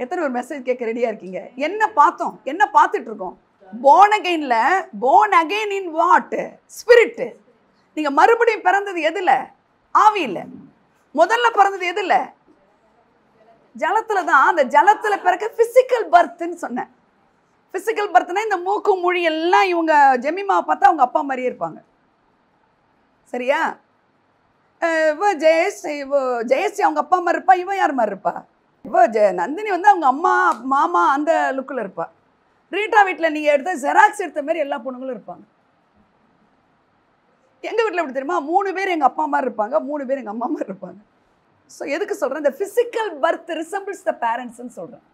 எத்தனை ஒரு மெசேஜ் கேட்க ரெடியா இருக்கீங்க? என்ன பார்த்தோம், என்ன பார்த்துட்டு இருக்கோம்? born againல born again in what? Spirit. நீங்க மறுபடியும் பிறந்தது எதுல? ஆவியில. முதல்ல பிறந்தது எதுல? ஜலத்துல தான். அந்த ஜலத்துல பிறக்க பிசிக்கல் பர்த்னு சொன்னேன். பிசிக்கல் பர்த்னா இந்த மூக்கு மொழி எல்லாம் இவங்க ஜெமிமாவை பார்த்தா அவங்க அப்பா மாதிரியே இருப்பாங்க. சரியா? ஜெயஸ்ரீ அவங்க அப்பா மாதிரி இருப்பா. இவன் யார் மாதிரி இருப்பா? நந்தினி வந்து அவங்க அம்மா மாமா அந்த லுக்கில் இருப்பா. ரீட்டா வீட்டில் நீங்கள் எடுத்த ஜெராக்ஸ் எடுத்த மாதிரி எல்லா பொண்ணுங்களும் இருப்பாங்க. எங்கள் வீட்டில் எப்படி தெரியுமா? 3 பேர் எங்கள் அப்பா மாதிரி இருப்பாங்க, 3 பேர் எங்கள் அம்மா மாதிரி இருப்பாங்க. ஸோ எதுக்கு சொல்கிறேன்? இந்த ஃபிசிக்கல் பர்த் ரிசம்பிள்ஸ் த பேரண்ட்ஸ்ன்னு சொல்கிறேன்.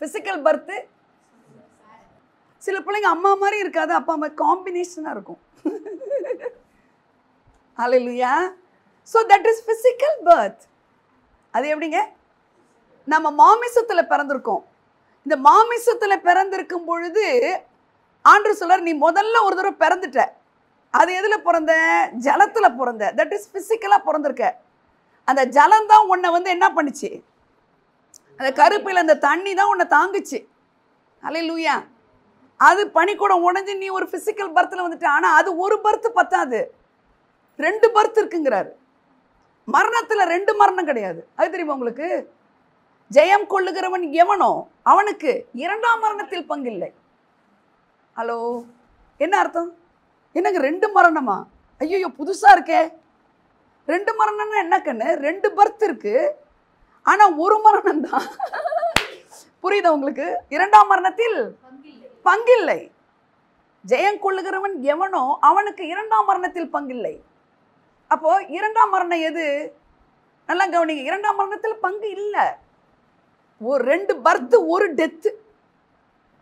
ஃபிசிக்கல் பர்த்து சில பிள்ளைங்க அம்மா மாதிரி இருக்காது, அப்பா மாதிரி காம்பினேஷனாக இருக்கும். Hallelujah. So that is physical birth. அது எப்படிங்க? நம்ம மாமிசத்தில் பிறந்திருக்கோம். இந்த மாமிசத்தில் பிறந்திருக்கும் பொழுது ஆண்டவர் சொல்றார், நீ முதல்ல ஒரு தடவை பிறந்துட்ட. அது எதில் பிறந்த? ஜலத்தில் பிறந்த. தட் இஸ் ஃபிசிக்கலாக பிறந்திருக்க. அந்த ஜலம் தான் உன்னை வந்து என்ன பண்ணுச்சு? அந்த கருப்பில் அந்த தண்ணி தான் உன்னை தாங்குச்சு. ஹல்லேலூயா. அது பனிக்கூட உடைஞ்சு நீ ஒரு ஃபிசிக்கல் பர்த்தில் வந்துட்ட. ஆனால் அது ஒரு பர்த் பத்தாது, 2 பர்த் இருக்குங்கிறாரு. மரணத்தில் 2 மரணம் கிடையாது. அது தெரியுமா உங்களுக்கு? ஜெயம் கொள்ளுகிறவன் எவனோ அவனுக்கு 2ஆம் மரணத்தில் பங்கில்லை. ஹலோ, என்ன அர்த்தம்? என்னங்க 2 மரணமா? ஐயோ புதுசா இருக்கே. 2 மரணம்னா என்ன கண்ணு? 2 பர்த் இருக்கு, ஆனா ஒரு மரணம் தான். புரியுதா உங்களுக்கு? 2ஆம் மரணத்தில் பங்கில்லை. ஜெயம் கொள்ளுகிறவன் எவனோ அவனுக்கு 2ஆம் மரணத்தில் பங்கில்லை. அப்போ 2ஆம் மரணம் எது? நல்லா கவனிங்க. 2ஆம் மரணத்தில் பங்கு இல்லை. ஒரு 2 பர்த் ஒரு டெத்து.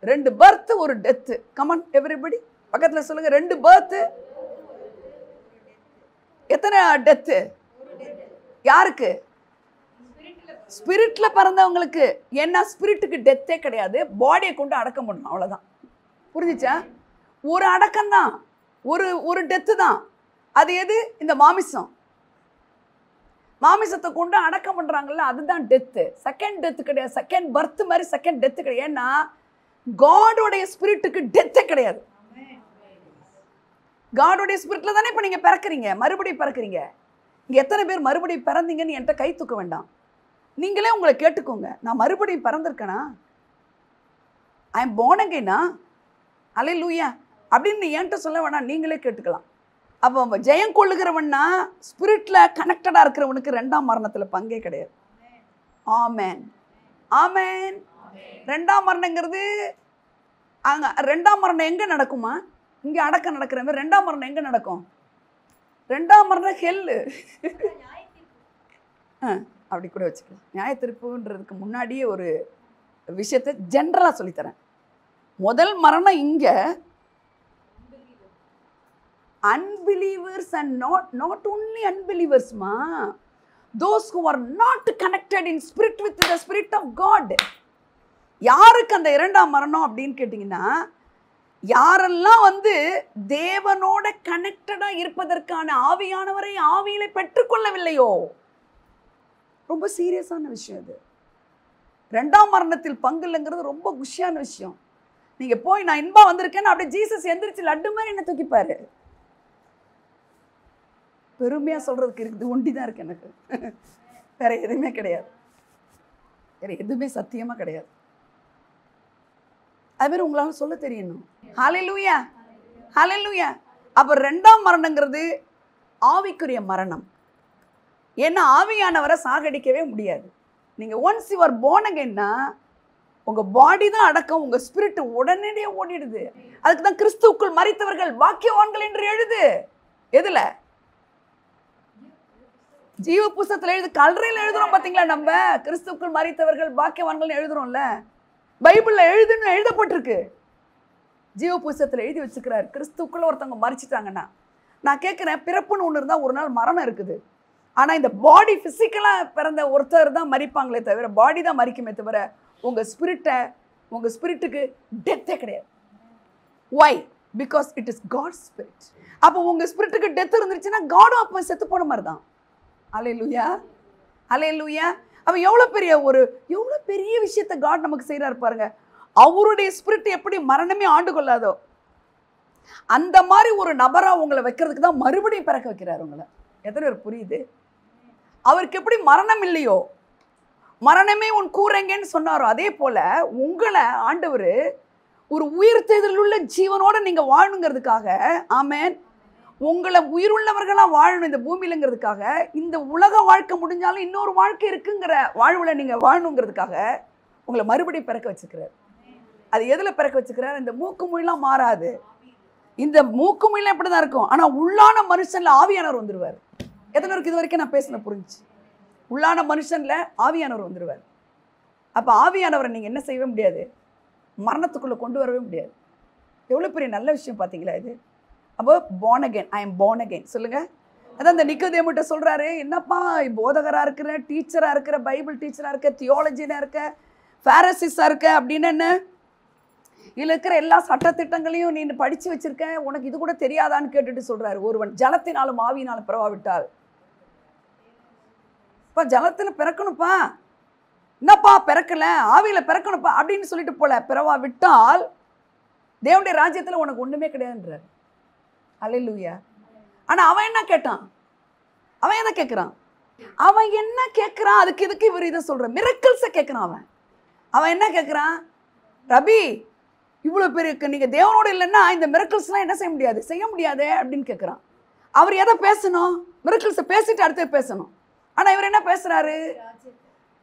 2 பர்த் ஒரு டெத்து. கமான் எவரிபடி பக்கத்தில் சொல்லுங்க. 2 பர்த் எத்தனை டெத்து? யாருக்கு? ஸ்பிரிட்ல பிறந்தவங்களுக்கு. ஏன்னா ஸ்பிரிட்டுக்கு டெத்தே கிடையாது, பாடியை கொண்டு அடக்க முடியும், அவ்வளவுதான். புரிஞ்சுச்சா? ஒரு அடக்கம் தான், ஒரு டெத்து தான். அது எது? இந்த மாமிசம். மாமிசத்தை கொண்டு அடக்கம் பண்றாங்கல்ல, அதுதான் டெத்து. செகண்ட் டெத்து கிடையாது. செகண்ட் பர்த் மாதிரி செகண்ட் டெத்து கிடையாது. ஏன்னா காடோடைய ஸ்பிரிட்டுக்கு டெத்தே கிடையாது. காடோடைய ஸ்பிரிட்ல தானே இப்போ நீங்க பிறக்கிறீங்க, மறுபடியும் பிறக்கிறீங்க. இங்க எத்தனை பேர் மறுபடியும் பிறந்தீங்கன்னு என்கிட்ட கை தூக்க வேண்டாம். நீங்களே உங்களை கேட்டுக்கோங்க, நான் மறுபடியும் பிறந்திருக்கேனா? I am born again-ஆ? ஹல்லேலூயா அப்படின்னு என்கிட்ட சொல்ல வேணாம், நீங்களே கேட்டுக்கலாம். அப்போ ஜெயம் கொள்ளுகிறவன்னா ஸ்பிரிட்ல கனெக்டடாக இருக்கிறவனுக்கு 2ஆம் மரணத்தில் பங்கே கிடையாது. ஆமேன் ஆமேன். 2ஆம் மரணங்கிறது அங்கே 2ஆம் மரணம் எங்கே நடக்குமா? இங்கே அடக்கம் நடக்கிற மாதிரி 2ஆம் மரணம் எங்கே நடக்கும்? 2ஆம் மரணம் ஹெல்லு. அப்படி கூட வச்சுக்கலாம். நியாய தீர்ப்புன்றதுக்கு முன்னாடியே ஒரு விஷயத்தை ஜென்ரலாக சொல்லித்தரேன். முதல் மரணம் இங்கே unbelievers and not only unbelievers ma, those who are not connected in spirit with the spirit of God. யாருக்கு அந்த 2ஆம் மரணம் அப்படின்னு கேட்டிங்கன்னா, யாரெல்லாம் வந்து தேவனோட கனெக்டடா இருப்பதற்கான ஆவியானவரை ஆவியில பெற்றுக்கொள்ளவில்லையோ. ரொம்ப சீரியஸான விஷயம் இது. 2ஆம் மரணத்தில் பங்கு இல்லைங்கிறது ரொம்ப குஷியான விஷயம். நீங்க போய் நான் இன்பா வந்திருக்கேன்னு அப்படியே ஜீசஸ் எந்திரிச்சு லட்டு மாதிரி என்ன தூக்கிப்பாரு. பெருமையா சொல்றதுக்கு இருக்குது ஒண்டிதான் இருக்கு எனக்கு, வேற எதுவுமே கிடையாது, வேற எதுவுமே சத்தியமா கிடையாது. அது மாதிரி உங்களால சொல்ல தெரியணும். ஹல்லேலூயா ஹல்லேலூயா. அப்ப 2ஆம் மரணங்கிறது ஆவிக்குரிய மரணம். ஏன்னா ஆவியானவரை சாகடிக்கவே முடியாது. நீங்க ஒன்ஸ் யூ ஆர் born again-னா உங்க பாடி தான் அடக்கம், உங்க ஸ்பிரிட் உடனடியே ஓடிடுது. அதுக்கு தான் கிறிஸ்துவுக்குள் மரித்தவர்கள் பாக்கியவான்கள் என்று எழுது. எதுல? ஜீவ புஸ்தகத்தில் எழுது. கல்லறையில் எழுதுறோம் பாத்தீங்களா? நம்ம கிறிஸ்துவுக்குள் மரித்தவர்கள் பாக்கியவான்கள் எழுதுறோம்ல, பைபிள்ல எழுதப்பட்டிருக்கு. ஜீவ புஸ்தகத்தில் எழுதி வச்சுக்கிறார். கிறிஸ்துவுக்குள்ள ஒருத்தவங்க மரிச்சிட்டாங்கன்னா, நான் கேட்கிறேன், பிறப்புன்னு ஒன்று இருந்தா ஒரு நாள் மரணம் இருக்குது. ஆனா இந்த பாடி பிசிக்கலா பிறந்த ஒருத்தர் தான் மரிப்பாங்களே தவிர, பாடி தான் மரிக்குமே தவிர உங்க ஸ்பிரிட்டுக்கு டெத்தே கிடையாது. Why? Because it is God's spirit. அப்போ உங்க ஸ்பிரிட்டுக்கு டெத் இருந்துச்சுன்னா காடும் அப்போ செத்து போன மாதிரி தான். ஹல்லேலூயா ஹல்லேலூயா. அவன் எவ்வளோ பெரிய விஷயத்தை காட் நமக்கு செய்கிறாரு பாருங்க. அவருடைய ஸ்பிரிட் எப்படி மரணமே ஆண்டு கொள்ளாதோ அந்த மாதிரி ஒரு நபராக உங்களை வைக்கிறதுக்கு தான் மறுபடியும் பிறக்க வைக்கிறார் உங்களை. எத்தனை பேர் புரியுது? அவருக்கு எப்படி மரணம் இல்லையோ, மரணமே உன் கூறங்கன்னு சொன்னாரோ, அதே போல உங்களை ஆண்டவர் ஒரு உயிர்த்தெழுதல் உள்ள ஜீவனோட நீங்க வாழணுங்கிறதுக்காக, ஆமென், உங்களை உயிருள்ளவர்களாக வாழணும் இந்த பூமியிலங்கிறதுக்காக, இந்த உலக வாழ்க்கை முடிஞ்சாலும் இன்னொரு வாழ்க்கை இருக்குங்கிற வாழ்வில் நீங்கள் வாழணுங்கிறதுக்காக உங்களை மறுபடியும் பிறக்க வச்சுக்கிறார். அது எதில் பிறக்க வச்சுக்கிறார்? இந்த மூக்கு மொழிலாம் மாறாது. இந்த மூக்கு மொழிலாம் எப்படி தான் இருக்கும், ஆனால் உள்ளான மனுஷனில் ஆவியானவர் வந்துடுவார். எத்தனை பேருக்கு இது வரைக்கும் நான் பேசின புரிஞ்சு? உள்ளான மனுஷனில் ஆவியானவர் வந்துடுவார். அப்போ ஆவியானவரை நீங்கள் என்ன செய்யவே முடியாது, மரணத்துக்குள்ளே கொண்டு வரவே முடியாது. எவ்வளோ பெரிய நல்ல விஷயம் பார்த்தீங்களா இது? அப்போ born again, I am born again சொல்லுங்கள். அதான் இந்த நிக்கோதேமுட்ட சொல்கிறாரு, என்னப்பா போதகராக இருக்கிற, டீச்சராக இருக்கிற, பைபிள் டீச்சராக இருக்க, தியாலஜினாக இருக்க, ஃபாரசிஸாக இருக்க அப்படின்னு என்ன, இதில் இருக்கிற எல்லா சட்டத்திட்டங்களையும் நீ படித்து வச்சுருக்க, உனக்கு இது கூட தெரியாதான்னு கேட்டுட்டு சொல்கிறாரு. ஒருவன் ஜலத்தினாலும் ஆவியினாலும் பிறவாவிட்டால், இப்போ ஜலத்தில் பிறக்கணுப்பா, என்னப்பா பிறக்கல, ஆவியில் பிறக்கணுப்பா அப்படின்னு சொல்லிட்டு போல, பிறவா விட்டால் தேவனுடைய ராஜ்யத்தில் உனக்கு ஒன்றுமே கிடையாதுன்றார். அல்லேலூயா. ஆனால் அவன் என்ன கேட்டான்? அவன் எதை கேட்குறான்? அவன் என்ன கேட்குறான்? அதுக்கு இதுக்கு இவர் இதை சொல்கிற மிரக்கிள்ஸை கேட்குறான். அவன் என்ன கேட்குறான்? ரபி, இவ்வளோ பேருக்கு நீங்கள் தேவனோடு இல்லைன்னா இந்த மிரக்கிள்ஸ்லாம் என்ன செய்ய முடியாது, செய்ய முடியாது அப்படின்னு கேட்குறான். அவர் எதை பேசணும்? மிரக்கிள்ஸை பேசிட்டு அடுத்து பேசணும். ஆனால் இவர் என்ன பேசுகிறாரு?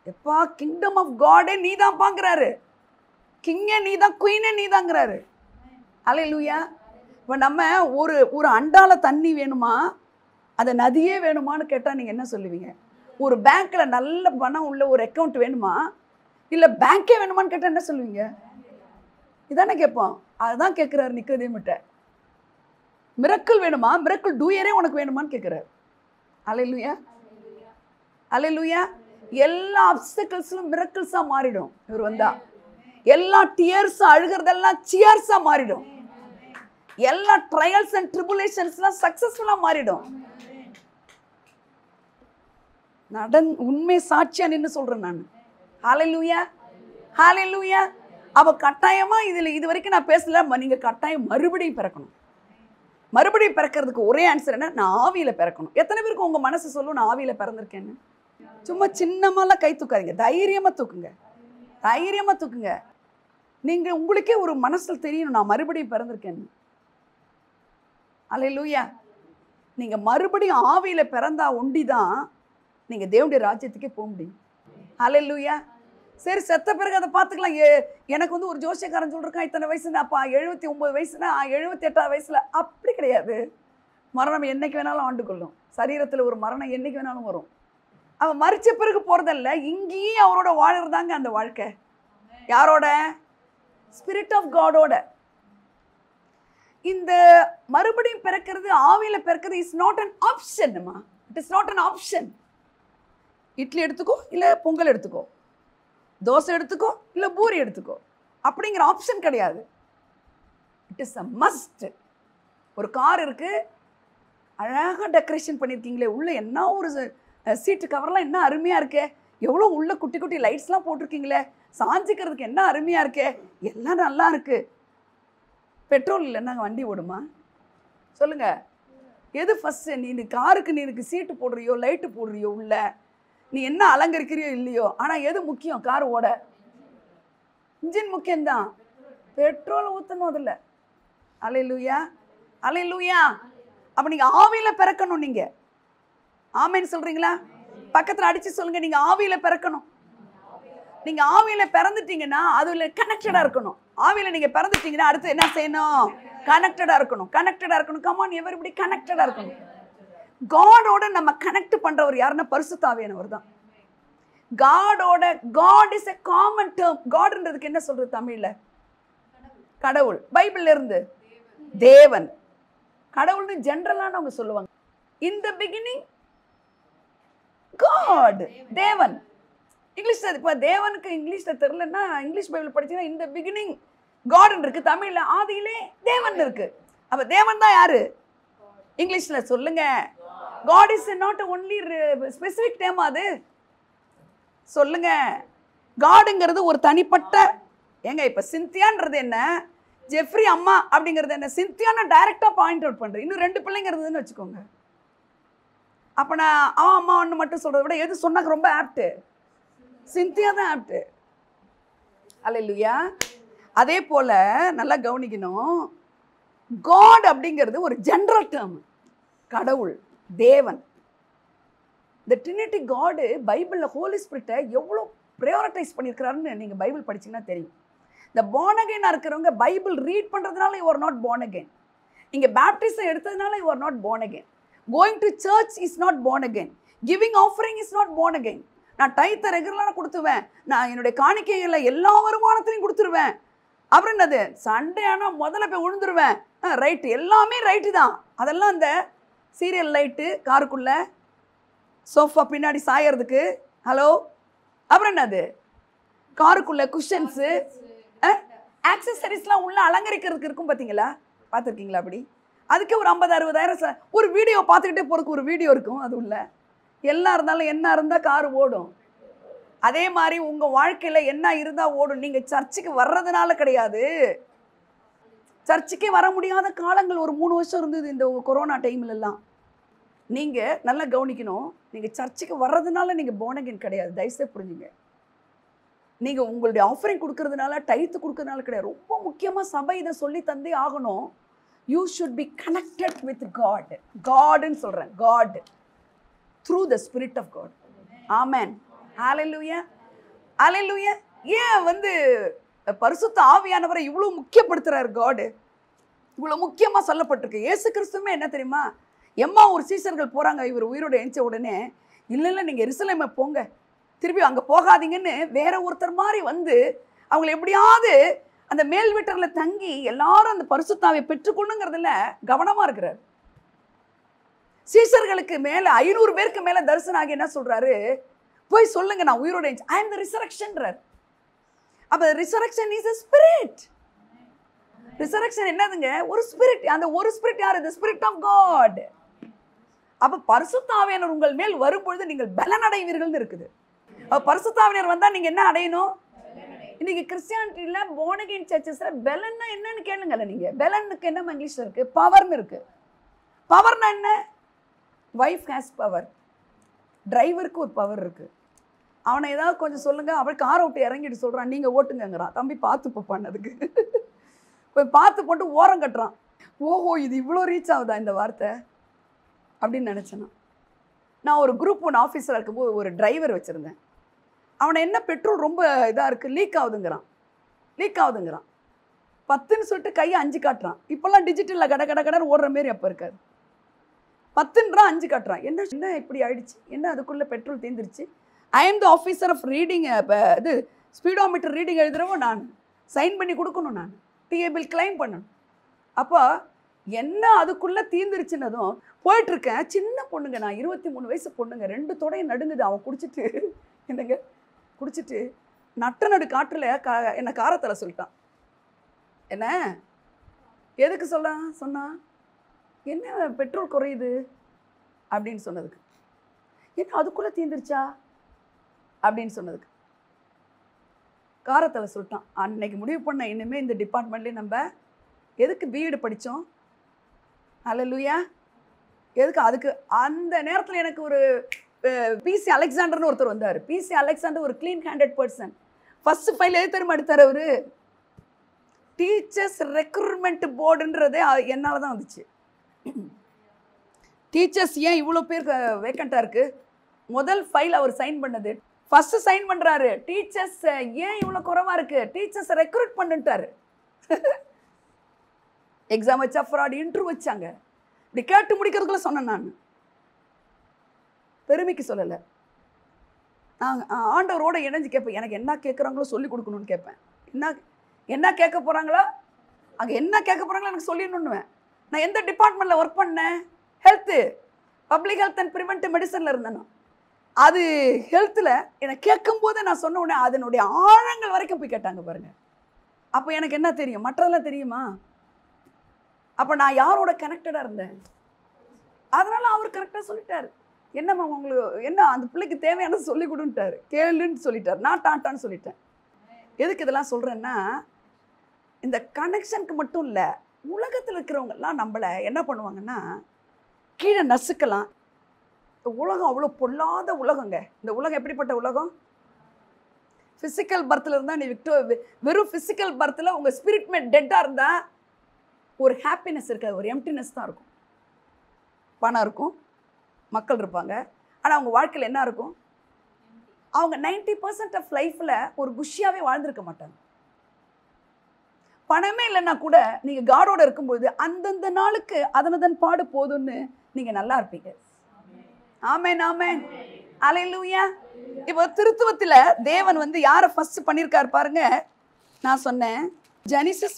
எப்பா கிங்டம் ஆஃப் காடே நீ தான் பாங்கிறாரு, கிங்கே நீ தான், குயினே நீ தாங்கிறாரு. அல்லேலூயா. இப்போ நம்ம ஒரு அண்டால தண்ணி வேணுமா, அந்த நதியே வேணுமான்னு கேட்டால் நீங்கள் என்ன சொல்லுவீங்க? ஒரு பேங்க்கில் நல்ல பணம் உள்ள ஒரு அக்கௌண்ட் வேணுமா, இல்லை பேங்க்கே வேணுமான்னு கேட்டால் என்ன சொல்லுவீங்க? இதானே கேட்போம். அதுதான் கேட்குறாரு நிக்கோதேமுட்ட. மிரக்கிள் வேணுமா, மிரக்கிள் டூயரே உனக்கு வேணுமான்னு கேட்குறாரு. அல்லேலூயா, அல்லேலூயா. எல்லா அப்சக்கிள்ஸும் மிரக்கிள்ஸாக மாறிடும் இவர் வந்தா. எல்லா டியர்ஸும் அழுகிறதெல்லாம் சியர்ஸாக மாறிடும். எல்லா ட்ரையல்ஸ் அண்ட் ட்ரிபுலேஷன்ஸ்லாம் சக்ஸஸ்ஃபுல்லாக மாறிடும். உண்மை சாட்சியா நின்று சொல்கிறேன் நான். ஹல்லேலூயா, ஹல்லேலூயா. அப்போ கட்டாயமாக இது வரைக்கும் நான் பேசல, நீங்கள் கட்டாயம் மறுபடியும் பிறக்கணும். மறுபடியும் பிறக்கிறதுக்கு ஒரே ஆன்சர் என்ன? நான் ஆவியில் பிறக்கணும். எத்தனை பேருக்கு உங்கள் மனசு சொல்லும் நான் ஆவியில் பிறந்திருக்கேன்னு? சும்மா சின்னமாலாம் கை தூக்காதீங்க, தைரியமாக தூக்குங்க, தைரியமாக தூக்குங்க. நீங்கள் உங்களுக்கே ஒரு மனசில் தெரியணும் நான் மறுபடியும் பிறந்திருக்கேன்னு. அல்லேலூயா. நீங்கள் மறுபடியும் ஆவியில் பிறந்தா ஒண்டி தான் நீங்கள் தேவனுடைய ராஜ்யத்துக்கே போக முடியும். அல்லேலூயா. சரி, செத்த பிறகு அதை பார்த்துக்கலாம். எனக்கு வந்து ஒரு ஜோசியக்காரன் சொல்லிருக்கான் இத்தனை வயசுன்னு, அப்பா 79 வயசுனா 78 வயசில். அப்படி கிடையாது. மரணம் என்னைக்கு வேணாலும் ஆண்டு கொள்ளும். சரீரத்தில் ஒரு மரணம் என்னைக்கு வேணாலும் வரும். அவன் மறிச்ச பிறகு போகிறதில்ல, இங்கேயும் அவரோட வாழறதாங்க அந்த வாழ்க்கை. யாரோட? ஸ்பிரிட் ஆஃப் காடோட. இந்த மறுபடியும் பிறக்கிறது, ஆவியில் பிறக்கிறது is not an option. It is not an option. Idli எடுத்துக்கோ, இல்லை பொங்கல் எடுத்துக்கோ, தோசை எடுத்துக்கோ, இல்லை பூரி எடுத்துக்கோ, அப்படிங்கிற ஆப்ஷன் கிடையாது. It is a must. ஒரு கார் இருக்குது, அழகாக டெக்கரேஷன் பண்ணியிருக்கீங்களே, உள்ளே என்ன ஒரு சீட்டு கவர்லாம் என்ன அருமையாக இருக்கே, எவ்வளோ உள்ள குட்டி குட்டி லைட்ஸ்லாம் போட்டிருக்கீங்களே, சாஞ்சிக்கிறதுக்கு என்ன அருமையாக இருக்கே, எல்லாம் நல்லா இருக்குது. பெட்ரோல் இல்லைன்னா வண்டி ஓடுமா? சொல்லுங்கள். எது ஃபஸ்ட்டு? நீ காருக்கு நீ எனக்கு சீட்டு போடுறியோ, லைட்டு போடுறியோ, உள்ள நீ என்ன அலங்கரிக்கிறியோ இல்லையோ, ஆனால் எது முக்கியம்? கார் ஓட இன்ஜின் முக்கியம்தான். பெட்ரோல் ஊற்றணும் அதில். அல்லேலூயா, அல்லேலூயா. அப்போ நீங்கள் ஆவியில் பிறக்கணும். நீங்கள் ஆமேன்னு சொல்கிறீங்களா? பக்கத்தில் அடித்து சொல்லுங்கள், நீங்கள் ஆவியில் பிறக்கணும். நீங்கள் ஆவியில் பிறந்துட்டீங்கன்னா அதில் கனெக்டடாக இருக்கணும். ஆவியில் நீங்கள் பிறந்துட்டீங்கன்னா அடுத்து என்ன செய்யணும்? கனெக்டடாக இருக்கணும், கனெக்டடாக இருக்கணும். கமான், எவரிபடி கனெக்டடாக இருக்கணும். காடோட நம்ம கனெக்ட் பண்ணுறவர் யாருன்னா பரிசுத்த ஆவியானவர் தான். காடோட, God is a common term. காட்ன்றதுக்கு என்ன சொல்கிறது தமிழில்? கடவுள். பைபிள்ல இருந்து தேவன். கடவுள்னு ஜென்ரலானவங்க சொல்லுவாங்க. இன் த பிகினிங் காட், தேவன். இங்கிலீஷில் இப்போ தேவனுக்கு இங்கிலீஷில் தெரிலன்னா இங்கிலீஷ் பைபிள் படிச்சுன்னா இந்த பிகினிங் காட்னு இருக்குது, தமிழில் ஆதியிலே தேவன் இருக்குது. அப்போ தேவன் தான் யாரு? இங்கிலீஷில் சொல்லுங்க. God is not only specific term. அது சொல்லுங்க. காடுங்கிறது ஒரு தனிப்பட்ட, ஏங்க இப்ப சிந்தியான்றது என்ன, ஜெஃப்ரி அம்மா அப்படிங்கிறது என்ன, சிந்தியான டைரக்டா பாயிண்ட் அவுட் பண்றேன். இன்னும் 2 பிள்ளைங்க இருந்ததுன்னு வச்சுக்கோங்க. அப்ப நான் அம்மா ஒன்று மட்டும் சொல்றதை விட எது சொன்னா ரொம்ப ஆப்ட், சிந்தியா தான் ஆப்ட். அல்லேலூயா. அதே போல நல்லா கவனிக்கணும், காட் அப்படிங்கிறது ஒரு ஜெனரல் டேர்ம். கடவுள், தேவன், இந்த ட்ரினிட்டி காடு பைபிளில் ஹோலி ஸ்பிரிட்டை எவ்வளோ ப்ரையாரிட்டைஸ் பண்ணியிருக்கிறாருன்னு நீங்கள் பைபிள் படிச்சிங்கன்னா தெரியும். இந்த பார்ன் அகைனாக இருக்கிறவங்க பைபிள் ரீட் பண்ணுறதுனால you are not born again. நீங்கள் பேப்டிசம் எடுத்ததுனால you are not born again. Going to search is not born again. Giving offering is not born again. நான் டைத்தை ரெகுலராக கொடுத்துவேன், நான் என்னுடைய காணிக்கைகளில் எல்லா வருமானத்திலையும் கொடுத்துருவேன். அப்புறம் என்னது, சண்டே ஆனால் முதல்ல போய் விழுந்துருவேன். ரைட்டு, எல்லாமே ரைட்டு தான். அதெல்லாம் அந்த சீரியல் லைட்டு, காருக்குள்ளே சோஃபா பின்னாடி சாயறதுக்கு, ஹலோ, அப்புறம் என்னது, காருக்குள்ளே குஷன்ஸு, ஆக்சசரிஸ்லாம் உள்ள அலங்கரிக்கிறதுக்கு இருக்கும் பார்த்தீங்களா, பார்த்துருக்கீங்களா? அப்படி அதுக்கு ஒரு 50,000-60,000 ஒரு வீடியோ பார்த்துக்கிட்டே போகிறதுக்கு ஒரு வீடியோ இருக்கும். அது உள்ள எல்லாம் இருந்தாலும் என்ன இருந்தால் கார் ஓடும். அதே மாதிரி உங்கள் வாழ்க்கையில் என்ன இருந்தால் ஓடும். நீங்கள் சர்ச்சுக்கு வர்றதுனால கிடையாது. சர்ச்சுக்கே வர முடியாத காலங்கள் ஒரு 3 வருஷம் இருந்தது இந்த கொரோனா டைம்லலாம். நீங்கள் நல்லா கவனிக்கணும், நீங்கள் சர்ச்சுக்கு வர்றதுனால நீங்கள் born again கிடையாது. தயவுசெய்து புரிஞ்சுங்க. நீங்கள் உங்களுடைய ஆஃபரிங் கொடுக்கறதுனால, டைத்து கொடுக்கறதுனால கிடையாது. ரொம்ப முக்கியமாக சபை இதை சொல்லி தந்தே ஆகணும். You should be connected with God. காடுன்னு சொல்கிறேன், God through the spirit of God. Amen. Hallelujah, hallelujah. ஏன் பரிசுத்த ஆவியானவரை இவ்வளோ முக்கியப்படுத்துகிறார் காடு, இவ்வளோ முக்கியமாக சொல்லப்பட்டிருக்கு. இயேசு கிறிஸ்துமே என்ன தெரியுமா, எம்மா ஒரு சீசர்கள் போகிறாங்க, இவர் உயிரோடு எழுந்த உடனே, இல்லை நீங்கள் எருசலேமை போங்க, திருப்பி அங்கே போகாதீங்கன்னு வேற ஒருத்தர் மாதிரி அவங்களை எப்படியாவது அந்த மேல் வீட்டரில் தங்கி எல்லாரும் அந்த பரிசுத்தாவை பெற்றுக்கொள்ளுங்கிறதுல கவனமாக இருக்கிறார். சீசர்களுக்கு மேலே 500 பேருக்கு மேலே தரிசனம் ஆகி என்ன சொல்கிறாரு, போய் சொல்லுங்க நான் உயிரோடு எழுந்து, ஐ எம் த ரிசரக்ஷன்றார். அப்போ resurrection is a spirit. Resurrection என்னதுங்க, ஒரு ஸ்பிரிட். அந்த ஒரு ஸ்பிரிட் யார், the spirit of God. அப்போ பரிசுத்த ஆவியானவர் உங்கள் மேல் வரும்பொழுது நீங்கள் பலன் அடைவீர்கள்னு இருக்குது. அப்போ பரிசுத்த ஆவியானவர் வந்தால் நீங்கள் என்ன அடையணும். இன்னைக்கு கிறிஸ்டியானிட்டியில் born again சர்ச்சஸில் பலன்னா என்னன்னு கேளுங்கல்ல. நீங்கள் பலனுக்கு என்ன இங்கிலீஷில் இருக்குது, பவர்னு இருக்குது. பவர்னா என்ன, வைஃப் ஹேஸ் பவர், டிரைவருக்கு ஒரு பவர் இருக்குது. அவனை ஏதாவது கொஞ்சம் சொல்லுங்கள், அவள் காரை விட்டு இறங்கிட்டு சொல்கிறான், நீங்கள் ஓட்டுங்கிறான். தம்பி பார்த்து போப்பான்னதுக்கு போய் பார்த்து போட்டு ஓரம் கட்டுறான். ஓஹோ, இது இவ்வளோ ரீச் ஆகுதா இந்த வார்த்தை அப்படின்னு நினச்சேன்னா. நான் ஒரு குரூப் 1 ஆஃபீஸராக இருக்கும்போது ஒரு டிரைவர் வச்சுருந்தேன். அவனை என்ன பெட்ரோல் ரொம்ப இதாக இருக்குது, லீக் ஆகுதுங்கிறான். 10ன்னு சொல்லிட்டு கையை 5 காட்டுறான். இப்போல்லாம் டிஜிட்டலில் கடன்னு ஓடுற மாரி அப்போ இருக்காது. 10ன்றான், 5 காட்டுறான். என்ன இப்படி ஆயிடுச்சு, என்ன அதுக்குள்ளே பெட்ரோல் தீர்ந்துருச்சு. I am the officer of reading, இது ஸ்பீடோமீட்டர் ரீடிங் எழுதுகிறவோ நான், சைன் பண்ணி கொடுக்கணும், நான் டிஏ பில் கிளைம் பண்ணணும். அப்போ என்ன அதுக்குள்ளே தீர்ந்துருச்சுன்னதும் போயிட்டுருக்கேன். சின்ன பொண்ணுங்க, நான் 23 வயசு பொண்ணுங்க, 2 தொடையும் நடுங்குது. அவன் குடிச்சிட்டு என்னங்க குடிச்சிட்டு நடு காற்றில் என்னை காரத்தில் சொல்லிட்டான். என்ன எதுக்கு சொன்னா என்ன பெட்ரோல் குறையுது அப்படின்னு சொன்னதுக்கு, என்ன அதுக்குள்ளே தீர்ந்துருச்சா அப்படின்னு சொன்னதுக்கு காரத்தில் சொல்லிட்டான். அன்னைக்கு முடிவு பண்ண, இனிமேல் இந்த டிபார்ட்மெண்ட்லேயே நம்ம எதுக்கு பிஎட் படித்தோம், ஹல்லேலூயா, எதுக்கு அதுக்கு. அந்த நேரத்தில் எனக்கு ஒரு பிசி அலெக்சாண்டர்னு ஒருத்தர் வந்தார். பிசி அலெக்சாண்டர் ஒரு clean handed person. First file எது தெரியுமா எடுத்தார் அவர், டீச்சர்ஸ் ரெக்ரூட்மெண்ட் போர்டுன்றதே என்னால் தான் வந்துச்சு. டீச்சர்ஸ் ஏன் இவ்வளோ பேர் வேக்கண்ட்டாக இருக்குது, முதல் ஃபைல் அவர் சைன் பண்ணது. ஃபஸ்ட்டு சைன் பண்ணுறாரு, டீச்சர்ஸ் ஏன் இவ்வளோ குறைவாக இருக்குது, டீச்சர்ஸை ரெக்ரூட் பண்ணிட்டாரு. எக்ஸாம் வச்சா ஃப்ராட், இன்டர்வியூ வச்சாங்க. இப்படி கேட்டு முடிக்கிறதுக்குள்ள சொன்னேன். நான் பெருமைக்கு சொல்லலை, நான் ஆண்டவரோட இணைஞ்சு கேட்பேன். எனக்கு என்ன கேட்குறாங்களோ சொல்லி கொடுக்கணும்னு கேட்பேன். என்ன கேட்க போகிறாங்களோ, அங்கே என்ன கேட்க போகிறாங்களோ எனக்கு சொல்லிடணுன்னுவேன். நான் எந்த டிபார்ட்மெண்ட்டில் ஒர்க் பண்ணேன், health, public health and preventive மெடிசனில் இருந்தேன். அது ஹெல்த்தில் எனக்கு கேட்கும் போதே நான் சொன்ன உடனே அதனுடைய ஆழங்கள் வரைக்கும் போய் கேட்டாங்க பாருங்கள். அப்போ எனக்கு என்ன தெரியும், மற்றதெல்லாம் தெரியுமா? அப்போ நான் யாரோட கனெக்டடாக இருந்தேன், அதனால் அவர் கரெக்டாக சொல்லிட்டார். என்னம்மா உங்களுக்கு என்ன அந்த பிள்ளைக்கு தேவையானது சொல்லி கொடுன்ட்டாரு. கேளுன்னு சொல்லிட்டார். நான் டாட்டான்னு சொல்லிட்டேன். எதுக்கு இதெல்லாம் சொல்கிறேன்னா, இந்த கனெக்ஷனுக்கு மட்டும் இல்லை, உலகத்தில் இருக்கிறவங்கெல்லாம் நம்மளை என்ன பண்ணுவாங்கன்னா கீழே நசுக்கலாம். இந்த உலகம் அவ்வளோ பொல்லாத உலகங்க. இந்த உலகம் எப்படிப்பட்ட உலகம்? ஃபிசிக்கல் பர்த்தில் இருந்தால் நீ வெறும் ஃபிசிக்கல் பர்த்தில் உங்கள் ஸ்பிரிட் மேட் டெட்டாக இருந்தால் ஒரு ஹாப்பினஸ் இருக்காது, ஒரு எம்டினஸ் தான் இருக்கும். பணம் இருக்கும், மக்கள் இருப்பாங்க, ஆனால் அவங்க வாழ்க்கையில் என்ன இருக்கும்? அவங்க 90% ஆஃப் லைஃப்பில் ஒரு குஷியாகவே வாழ்ந்திருக்க மாட்டாங்க. பணமே இல்லைன்னா கூட நீங்கள் காடோடு இருக்கும்போது அந்தந்த நாளுக்கு அதனதன் பாடு போதும்னு நீங்கள் நல்லா இருப்பீங்க. ஆமென் ஆமென் அல்லேலூயா. இப்போ திருத்துவத்தில் தேவன் வந்து யாரை ஃபர்ஸ்ட் பண்ணியிருக்காரு பாருங்க. நான் சொன்னேன் ஜெனிசிஸ்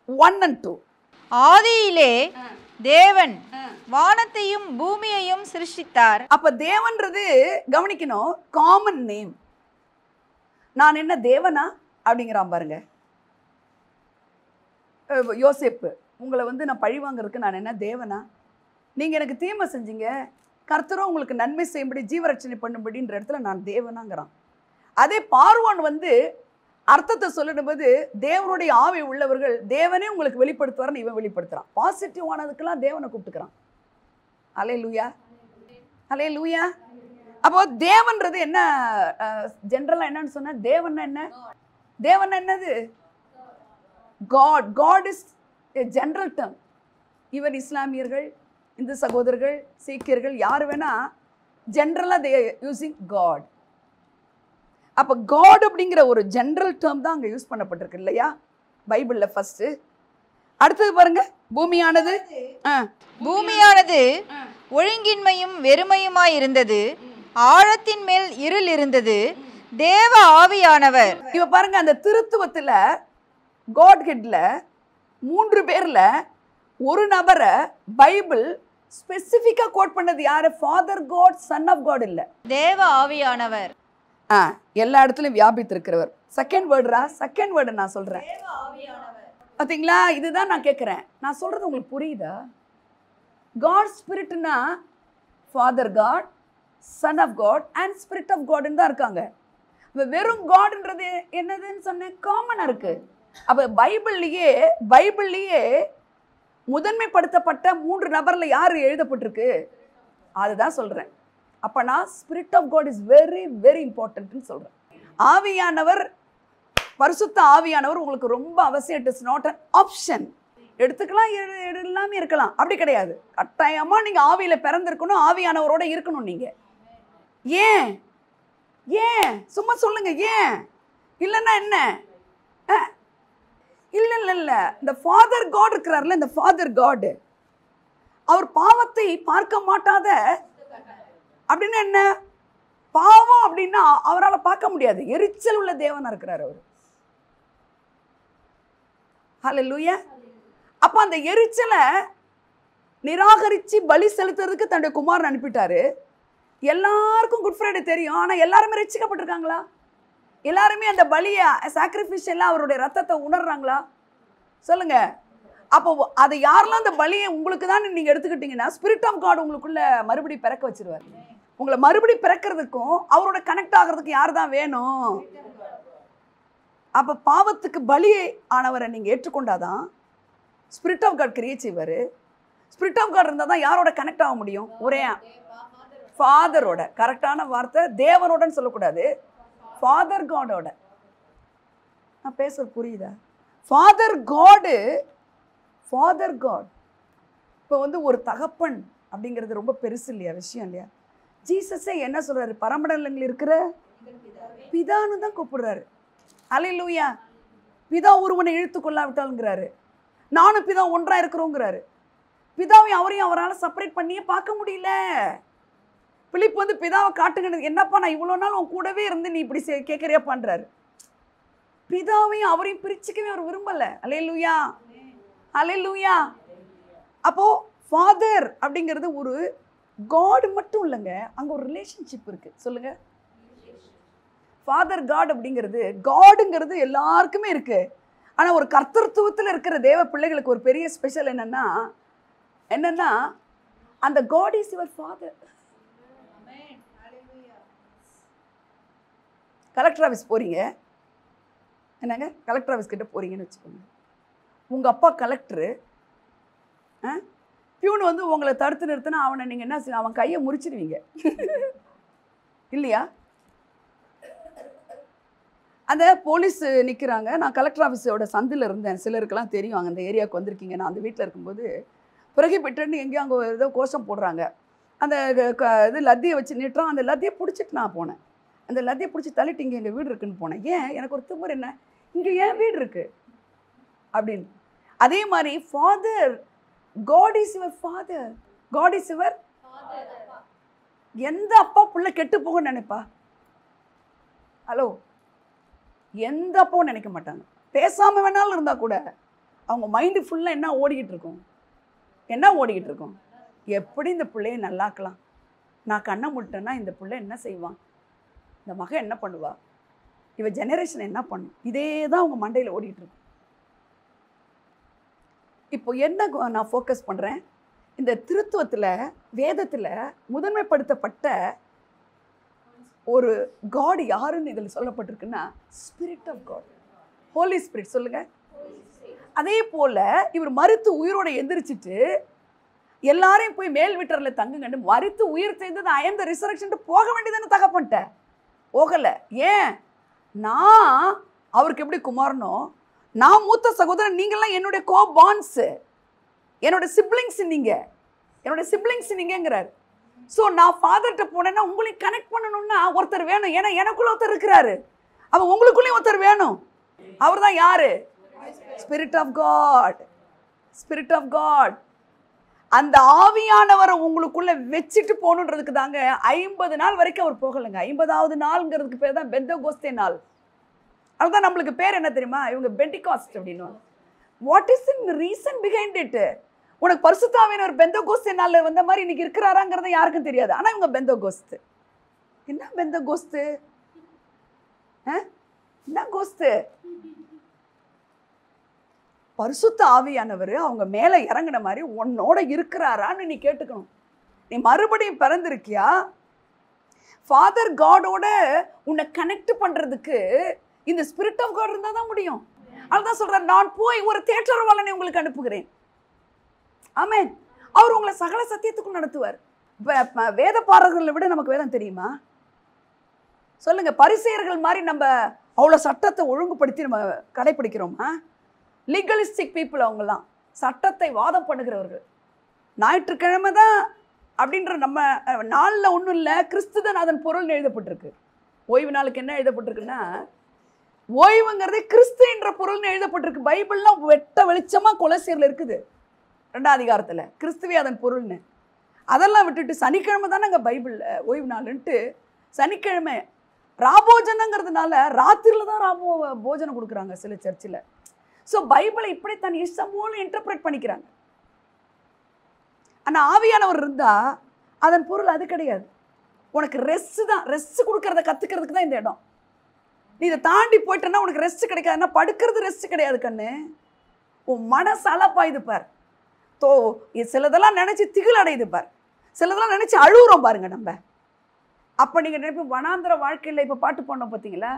1 and 2. ஆதியிலே தேவன் வானத்தையும் பூமியையும் சிருஷ்டித்தார். அப்ப தேவன்றது கவனிக்கணும், காமன் நேம். நான் என்ன தேவனா அப்படிங்கிறான் பாருங்க. யோசேப்பு, உங்களை வந்து நான் பழி வாங்குறதுக்கு நான் என்ன தேவனா? நீங்க எனக்கு தீமை செஞ்சீங்க, கர்த்தரும் உங்களுக்கு நன்மை செய்யும்படி ஜீவரட்சணை பண்ணும்படின்ற இடத்துல நான் தேவனாங்கிறான். அதே பார்வோன் வந்து அர்த்தத்தை சொல்லிடும்போது தேவனுடைய ஆவி உள்ளவர்கள் தேவனே உங்களுக்கு வெளிப்படுத்துவார்னு இவன் வெளிப்படுத்துறான். பாசிட்டிவ் ஆனதுக்கெல்லாம் தேவனை கூப்பிட்டுக்கிறான். அல்லேலூயா அல்லேலூயா. அப்போ தேவன்றது என்ன? ஜென்ரலா என்னன்னு சொன்னா தேவன் என்ன? தேவன் என்னது? God. God is a general term. Even இஸ்லாமியர்கள், இந்து சகோதரர்கள், சீக்கியர்கள் யார் வேணா ஜென்ரலா தே யூசிங் காட். அப்போ காட் அப்படிங்கிற ஒரு ஜென்ரல் டேர்ம் தான் அங்கே யூஸ் பண்ணப்பட்டிருக்கு இல்லையா பைபிளில் ஃபர்ஸ்ட். அடுத்தது பாருங்க, பூமியானது ஒழுங்கின்மையும் வெறுமையுமாய் இருந்தது, ஆழத்தின் மேல் இருள் இருந்தது, தேவ ஆவியானவர். இவ பாருங்க, அந்த திருத்துவத்தில் காட் ஹெட்ல 3 பேர்ல ஒரு நபரை பைபிள் ஸ்பெசிஃபிக்காக கோட் பண்ணது யாரு? Father God, Sun of God இல்லை, தேவ ஆவியானவர். எல்லா இடத்துலையும் வியாபித்திருக்கிறவர். செகண்ட் வேர்டு நான் சொல்றேன் பார்த்தீங்களா? இதுதான் நான் கேட்குறேன். நான் சொல்றது உங்களுக்கு புரியுதா? காட் ஸ்பிரிட்னா father God, Sun of God and spirit of காட்னு தான் இருக்காங்க. வெறும் காட்ன்றது என்னதுன்னு சொன்னேன், காமனாக இருக்கு. அப்போ பைபிள்லேயே முதன்மைப்படுத்தப்பட்ட 3 நபர்ல யார் எழுதப்பட்டிருக்கு அதுதான் சொல்றேன். அப்போ நான் spirit of God is very very இம்பார்ட்டன்ட்னு சொல்கிறேன். ஆவியானவர், பரிசுத்த ஆவியானவர் உங்களுக்கு ரொம்ப அவசியம். It is not an option. எடுத்துக்கலாம், எல்லாமே இருக்கலாம், அப்படி கிடையாது. கட்டாயமாக நீங்கள் ஆவியில் பிறந்திருக்கணும், ஆவியானவரோட இருக்கணும். நீங்கள் ஏன் சும்மா சொல்லுங்க, ஏன் இல்லைன்னா என்ன? இல்லை இந்த ஃபாதர் காட் இருக்கிறார்ல, இந்த ஃபாதர் காட் அவர் பாவத்தை பார்க்க மாட்டாத அப்படின்னா என்ன? பாவம் அப்படின்னா அவரால் பார்க்க முடியாது, எரிச்சல் உள்ள தேவனா இருக்கிறார் அவர். ஹல்லேலூயா. அப்ப அந்த எரிச்சலை நிராகரிச்சு பலி செலுத்துறதுக்கு தன்னுடைய குமாரன் அனுப்பிட்டாரு. எல்லாருக்கும் குட் ஃப்ரைடே தெரியும், ஆனா எல்லாருமே ரட்சிக்கப்பட்டிருக்காங்களா? எல்லாருமே அந்த பலியை சாக்ரிஃபிஷியலா அவருடைய ரத்தத்தை உணர்றாங்களா? சொல்லுங்க. அப்போ அதை யாரெல்லாம் அந்த பலியை உங்களுக்கு தான் நீங்க எடுத்துக்கிட்டீங்கன்னா ஸ்பிரிட் ஆஃப் காட் உங்களுக்குள்ள மறுபடியும் பிறக்க வச்சிருவார். உங்களை மறுபடியும் பிறக்கிறதுக்கும் அவரோட கனெக்ட் ஆகிறதுக்கு யார் தான் வேணும்? அப்போ பாவத்துக்கு பலி ஆனவரை நீங்கள் ஏற்றுக்கொண்டாதான் ஸ்பிரிட் ஆஃப் காட் கிரியேட் செய்வார். ஸ்பிரிட் ஆஃப் காட் இருந்தால் தான் யாரோட கனெக்ட் ஆக முடியும்? ஒரே ஃபாதரோட. கரெக்டான வார்த்தை தேவனோடன்னு சொல்லக்கூடாது, ஃபாதர் காடோட. நான் பேசுறது புரியுதா? Father God. இப்போ வந்து ஒரு தகப்பன் அப்படிங்கிறது ரொம்ப பெருசு இல்லையா, விஷயம் இல்லையா? ஜீசஸே என்ன சொல்றாரு? பரமண்டலங்களில் இருக்கிற பிதான்னு தான் கூப்பிடுறாரு. அல்லேலூயா. பிதா ஒருவனை இழுத்து கொள்ளாவிட்டாலுங்கிறாரு. நானும் பிதா ஒன்றா இருக்கிறோங்கிறாரு. பிதாவையும் அவரையும் அவரால் செப்பரேட் பண்ணியே பார்க்க முடியல. பிலிப் வந்து பிதாவை காட்டுங்க, என்னப்பா நான் இவ்வளோ நாள் உன் கூடவே இருந்து நீ இப்படி கேட்குறியாப்பான்றாரு. பிதாவையும் அவரையும் பிரிச்சுக்கவே அவர் விரும்பல. அல்லேலூயா அல்லேலூயா. அப்போ ஃபாதர் அப்படிங்கிறது ஒரு காட் மட்டும் இல்லைங்க, அங்கே ஒரு ரிலேஷன்ஷிப் இருக்கு. சொல்லுங்க. ஃபாதர் காட் அப்படிங்கிறது, காடுங்கிறது எல்லாருக்குமே இருக்கு. ஆனால் ஒரு கர்த்தத்துவத்தில் இருக்கிற தேவ பிள்ளைகளுக்கு ஒரு பெரிய ஸ்பெஷல் என்னன்னா அந்த God is your father. Collector office போகிறீங்க, என்னங்க கலெக்டர் ஆஃபீஸ் கிட்ட போகிறீங்கன்னு வச்சுக்கோங்க. உங்கள் அப்பா கலெக்டரு, பியூன் வந்து உங்களை தடுத்து நிறுத்தினா அவனை நீங்கள் என்ன செய்ய, அவன் கையை முறிச்சிடுவீங்க இல்லையா? அந்த போலீஸ் நிற்கிறாங்க. நான் கலெக்டர் ஆஃபீஸோட சந்தில் இருந்தேன், சிலருக்கெல்லாம் தெரியும், அங்கே அந்த ஏரியாவுக்கு வந்திருக்கீங்க. நான் அந்த வீட்டில் இருக்கும்போது பிறகுபெற்றுன்னு எங்கேயோ அங்கே ஏதோ கோஷம் போடுறாங்க. அந்த இது லத்தியை வச்சு நிட்டுறான். அந்த லத்தியை பிடிச்சிட்டு நான் போனேன். அந்த லத்தியை பிடிச்சி தள்ளிட்டு இங்கே எங்கள் வீடு இருக்குன்னு போனேன். ஏன் எனக்கு ஒரு திமிர், என்ன இங்கே ஏன் வீடு இருக்குது அப்படின்னு. அதே மாதிரி father, God is your father, God is your. எந்த அப்பா புள்ள கெட்டு போகணும்னு நினைப்பா? ஹலோ, எந்த அப்பாவும் நினைக்க மாட்டாங்க. பேசாமல் வேணாலும் இருந்தால் கூட அவங்க மைண்டு ஃபுல்லாக என்ன ஓடிக்கிட்டு இருக்கும், என்ன ஓடிக்கிட்டு இருக்கும், எப்படி இந்த பிள்ளையை நல்லாக்கலாம், நான் கண்ணை முட்டேன்னா இந்த பிள்ளை என்ன செய்வான், இந்த மகன் என்ன பண்ணுவா, இவ ஜெனரேஷன் என்ன பண்ணும், இதே தான் அவங்க மண்டையில் ஓடிக்கிட்டு இருக்கும். இப்போ என்ன நான் ஃபோக்கஸ் பண்ணுறேன், இந்த திருத்துவத்தில் வேதத்தில் முதன்மைப்படுத்தப்பட்ட ஒரு காட் யாருன்னு இதில் சொல்லப்பட்டிருக்குன்னா spirit of God, holy spirit. சொல்லுங்க. அதே போல் இவர் மரித்து உயிரோட எந்திரிச்சிட்டு எல்லாரையும் போய் மேல் வீட்டரில் தங்குங்கன்னு மரித்து உயிர் செய்தது ஐ எம் த ரிசரக்ஷன் போக வேண்டியதுன்னு தகப்பன்ட்டேன். போகலை. ஏன்? நான் அவருக்கு எப்படி குமாரனோ, நான் மூத்த சகோதரன், நீங்கள்லாம் என்னுடைய கோ பான்ஸு, என்னோட சிப்ளிங்ஸ், நீங்கள் என்னோட சிப்ளிங்ஸ் நீங்கிறார். ஸோ நான் ஃபாதர்கிட்ட போனேன்னா உங்களையும் கனெக்ட் பண்ணணும்னா ஒருத்தர் வேணும். ஏன்னா எனக்குள்ள ஒருத்தர் இருக்கிறாரு, அவன் உங்களுக்குள்ளேயும் ஒருத்தர் வேணும். அவர் தான் யாரு? Spirit of God, spirit of God. அந்த ஆவியானவரை உங்களுக்குள்ள வச்சுட்டு போகணுன்றதுக்கு தாங்க 50 நாள் வரைக்கும் அவர் போகலைங்க. 50வது நாள்ங்கிறதுக்கு பேர் தான் பெந்தகோஸ்தே நாள். அதுதான் நம்மளுக்கு பேர் என்ன தெரியுமா? இவங்க பெண்டிகாஸ்ட் அப்படின்னு. What is the reason behind it? உனக்கு பரிசுத்த ஆவியானவர் பெந்தகோஸ்தே நாள்ல வந்த மாதிரி இன்னைக்கு இருக்கிறாராங்கிறது யாருக்கும் தெரியாது. ஆனா இவங்க பெந்தகோஸ்து. என்ன பெந்தகோஸ்து? என்ன கோஸ்து? பரிசுத்த ஆவியானவர் அவங்க மேல இறங்கின மாதிரி உன்னோட இருக்கிறாரான்னு நீ கேட்டுக்கணும். நீ மறுபடியும் பிறந்திருக்கியா? ஃபாதர் காடோட உன்னை கனெக்ட் பண்றதுக்கு இந்த ஸ்பிரிட் ஆஃப் காட் இருந்தா தான் முடியும். அதுதான் சொல்றார், நான் போய் ஒரு தேற்றரவாளனை உங்களுக்கு அனுப்புகிறேன். ஆமென். அவர் உங்களை சகல சத்தியத்துக்கும் நடத்துவார். வேத பாரர்களை விட நமக்கு வேதம் தெரியுமா? சொல்லுங்க. பரிசேயர்கள் மாதிரி நம்ம அவ்வளோ சட்டத்தை ஒழுங்குபடுத்தி நம்ம கடைபிடிக்கிறோமா? லீகலிஸ்டிக் பீப்புள் அவங்கெல்லாம், சட்டத்தை வாதம் பண்ணுகிறவர்கள். ஞாயிற்றுக்கிழமை தான் அப்படின்ற நம்ம நாளில் ஒன்றும் இல்லை, கிறிஸ்துதான் அதன் பொருள்னு எழுதப்பட்டிருக்கு. ஓய்வு நாளுக்கு என்ன எழுதப்பட்டிருக்குன்னா, ஓய்வுங்கிறதே கிறிஸ்து என்ற பொருள்னு எழுதப்பட்டிருக்கு. பைபிள்லாம் வெட்ட வெளிச்சமாக கொலோசியர்ல இருக்குது 2ஆம் அதிகாரத்தில், கிறிஸ்துவே அதன் பொருள்னு. அதெல்லாம் விட்டுட்டு சனிக்கிழமை தானே அங்கே பைபிள் ஓய்வு நாளுன்ட்டு சனிக்கிழமை ராபோஜனங்கிறதுனால ராத்திரியில் தான் போஜனம் கொடுக்குறாங்க சில சர்ச்சில். ஸோ பைபிளை இப்படி தன் இஷ்டம் போல இன்டர்பிரேட் பண்ணிக்கிறாங்க. ஆனால் ஆவியானவர் இருந்தால் அதன் பொருள் அது கிடையாது. உனக்கு ரெஸ்ட் தான், ரெஸ்ட் கொடுக்கறத கற்றுக்கிறதுக்கு தான் இந்த இடம். நீ இதை தாண்டி போயிட்டேன்னா உனக்கு ரெஸ்ட் கிடைக்காதுன்னா படுக்கிறது ரெஸ்ட் கிடையாது கண்ணு. உன் மனசு அலப்பாயுது பார். சிலதெல்லாம் நினச்சி திகில் அடையுது பார், சிலதெல்லாம் நினச்சி அழுகுறோம் பாருங்க நம்ம. அப்போ நீங்கள் நினைப்போம் வனாந்திர வாழ்க்கையில் இப்போ பாட்டு பாடணும் பார்த்தீங்களா,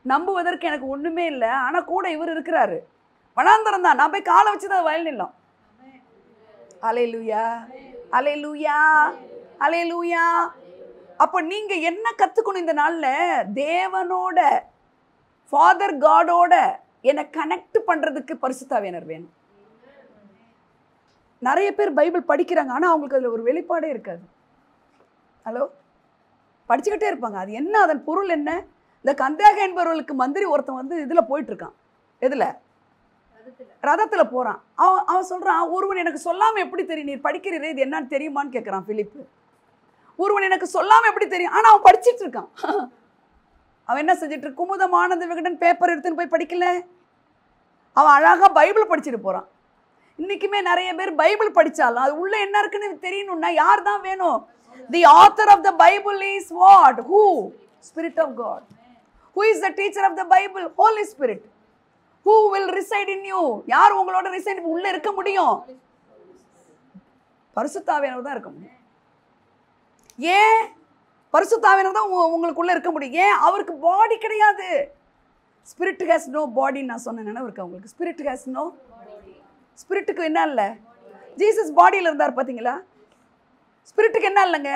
நம்புவதற்கு எனக்கு ஒன்றுமே இல்லை, ஆனால் கூட இவர் இருக்கிறாரு. வனாந்திரம் தான், நான் போய் காலை வச்சு தான் வயல் நிலம். அல்லேலூயா, அல்லேலூயா, அல்லேலூயா. அப்போ நீங்கள் என்ன கற்றுக்கணும் இந்த நாளில்? தேவனோட, ஃபாதர் காடோட என்னை கனெக்ட் பண்ணுறதுக்கு பரிசுத்த ஆவியானவர் வேணும். நிறைய பேர் பைபிள் படிக்கிறாங்க, ஆனால் அவங்களுக்கு அதில் ஒரு வெளிப்பாடே இருக்காது. ஹலோ, படிச்சுக்கிட்டே இருப்பாங்க. அது என்ன, அதன் பொருள் என்ன? இந்த கந்தாக என்பவர்களுக்கு மந்திரி ஒருத்தன் வந்து இதில் போயிட்டுருக்கான். எதில்? ரதத்தில் போகிறான். அவன் சொல்கிறான், ஒருவன் எனக்கு சொல்லாமல் எப்படி தெரியும், நீ படிக்கிறீரே இது என்னன்னு தெரியுமான்னு கேட்குறான் பிலிப்பு. ஒருவன் எனக்கு சொல்லாமல் எப்படி தெரியும்? ஆனால் அவன் படிச்சுட்டு இருக்கான். அவன் என்ன செஞ்சிட்டு, குமுதமானந்த விகடன் பேப்பர் எடுத்துன்னு போய் படிக்கல, அவன் அழகாக பைபிள் படிச்சுட்டு போகிறான். இன்றைக்குமே நிறைய பேர் பைபிள் படித்தாலும் அது உள்ளே என்ன இருக்குன்னு தெரியணும்னா யார் தான் வேணும்? The author of the Bible is what? Who? Spirit of God. Who is the teacher of the Bible? Holy Spirit. Who will reside in you? யார் உங்களோட reside உள்ள இருக்க முடியும்? பரிசுத்த ஆவியானவர் தான் இருக்க முடியும். ஏன்? பரிசுத்த ஆவியானவர் தான் உங்களுக்குள்ள இருக்க முடியும். ஏன்? அவருக்கு பாடி கிடையாது. ஸ்பிரிட் ஹேஸ் நோ பாடி நான் சொன்னேன் இருக்கு உங்களுக்கு. ஸ்பிரிட் ஹேஸ் நோ, ஸ்பிரிட்டுக்கு என்ன இல்லை? ஜீசஸ் பாடியில் இருந்தார் பார்த்தீங்களா? ஸ்பிரிட்டுக்கு என்ன இல்லைங்க?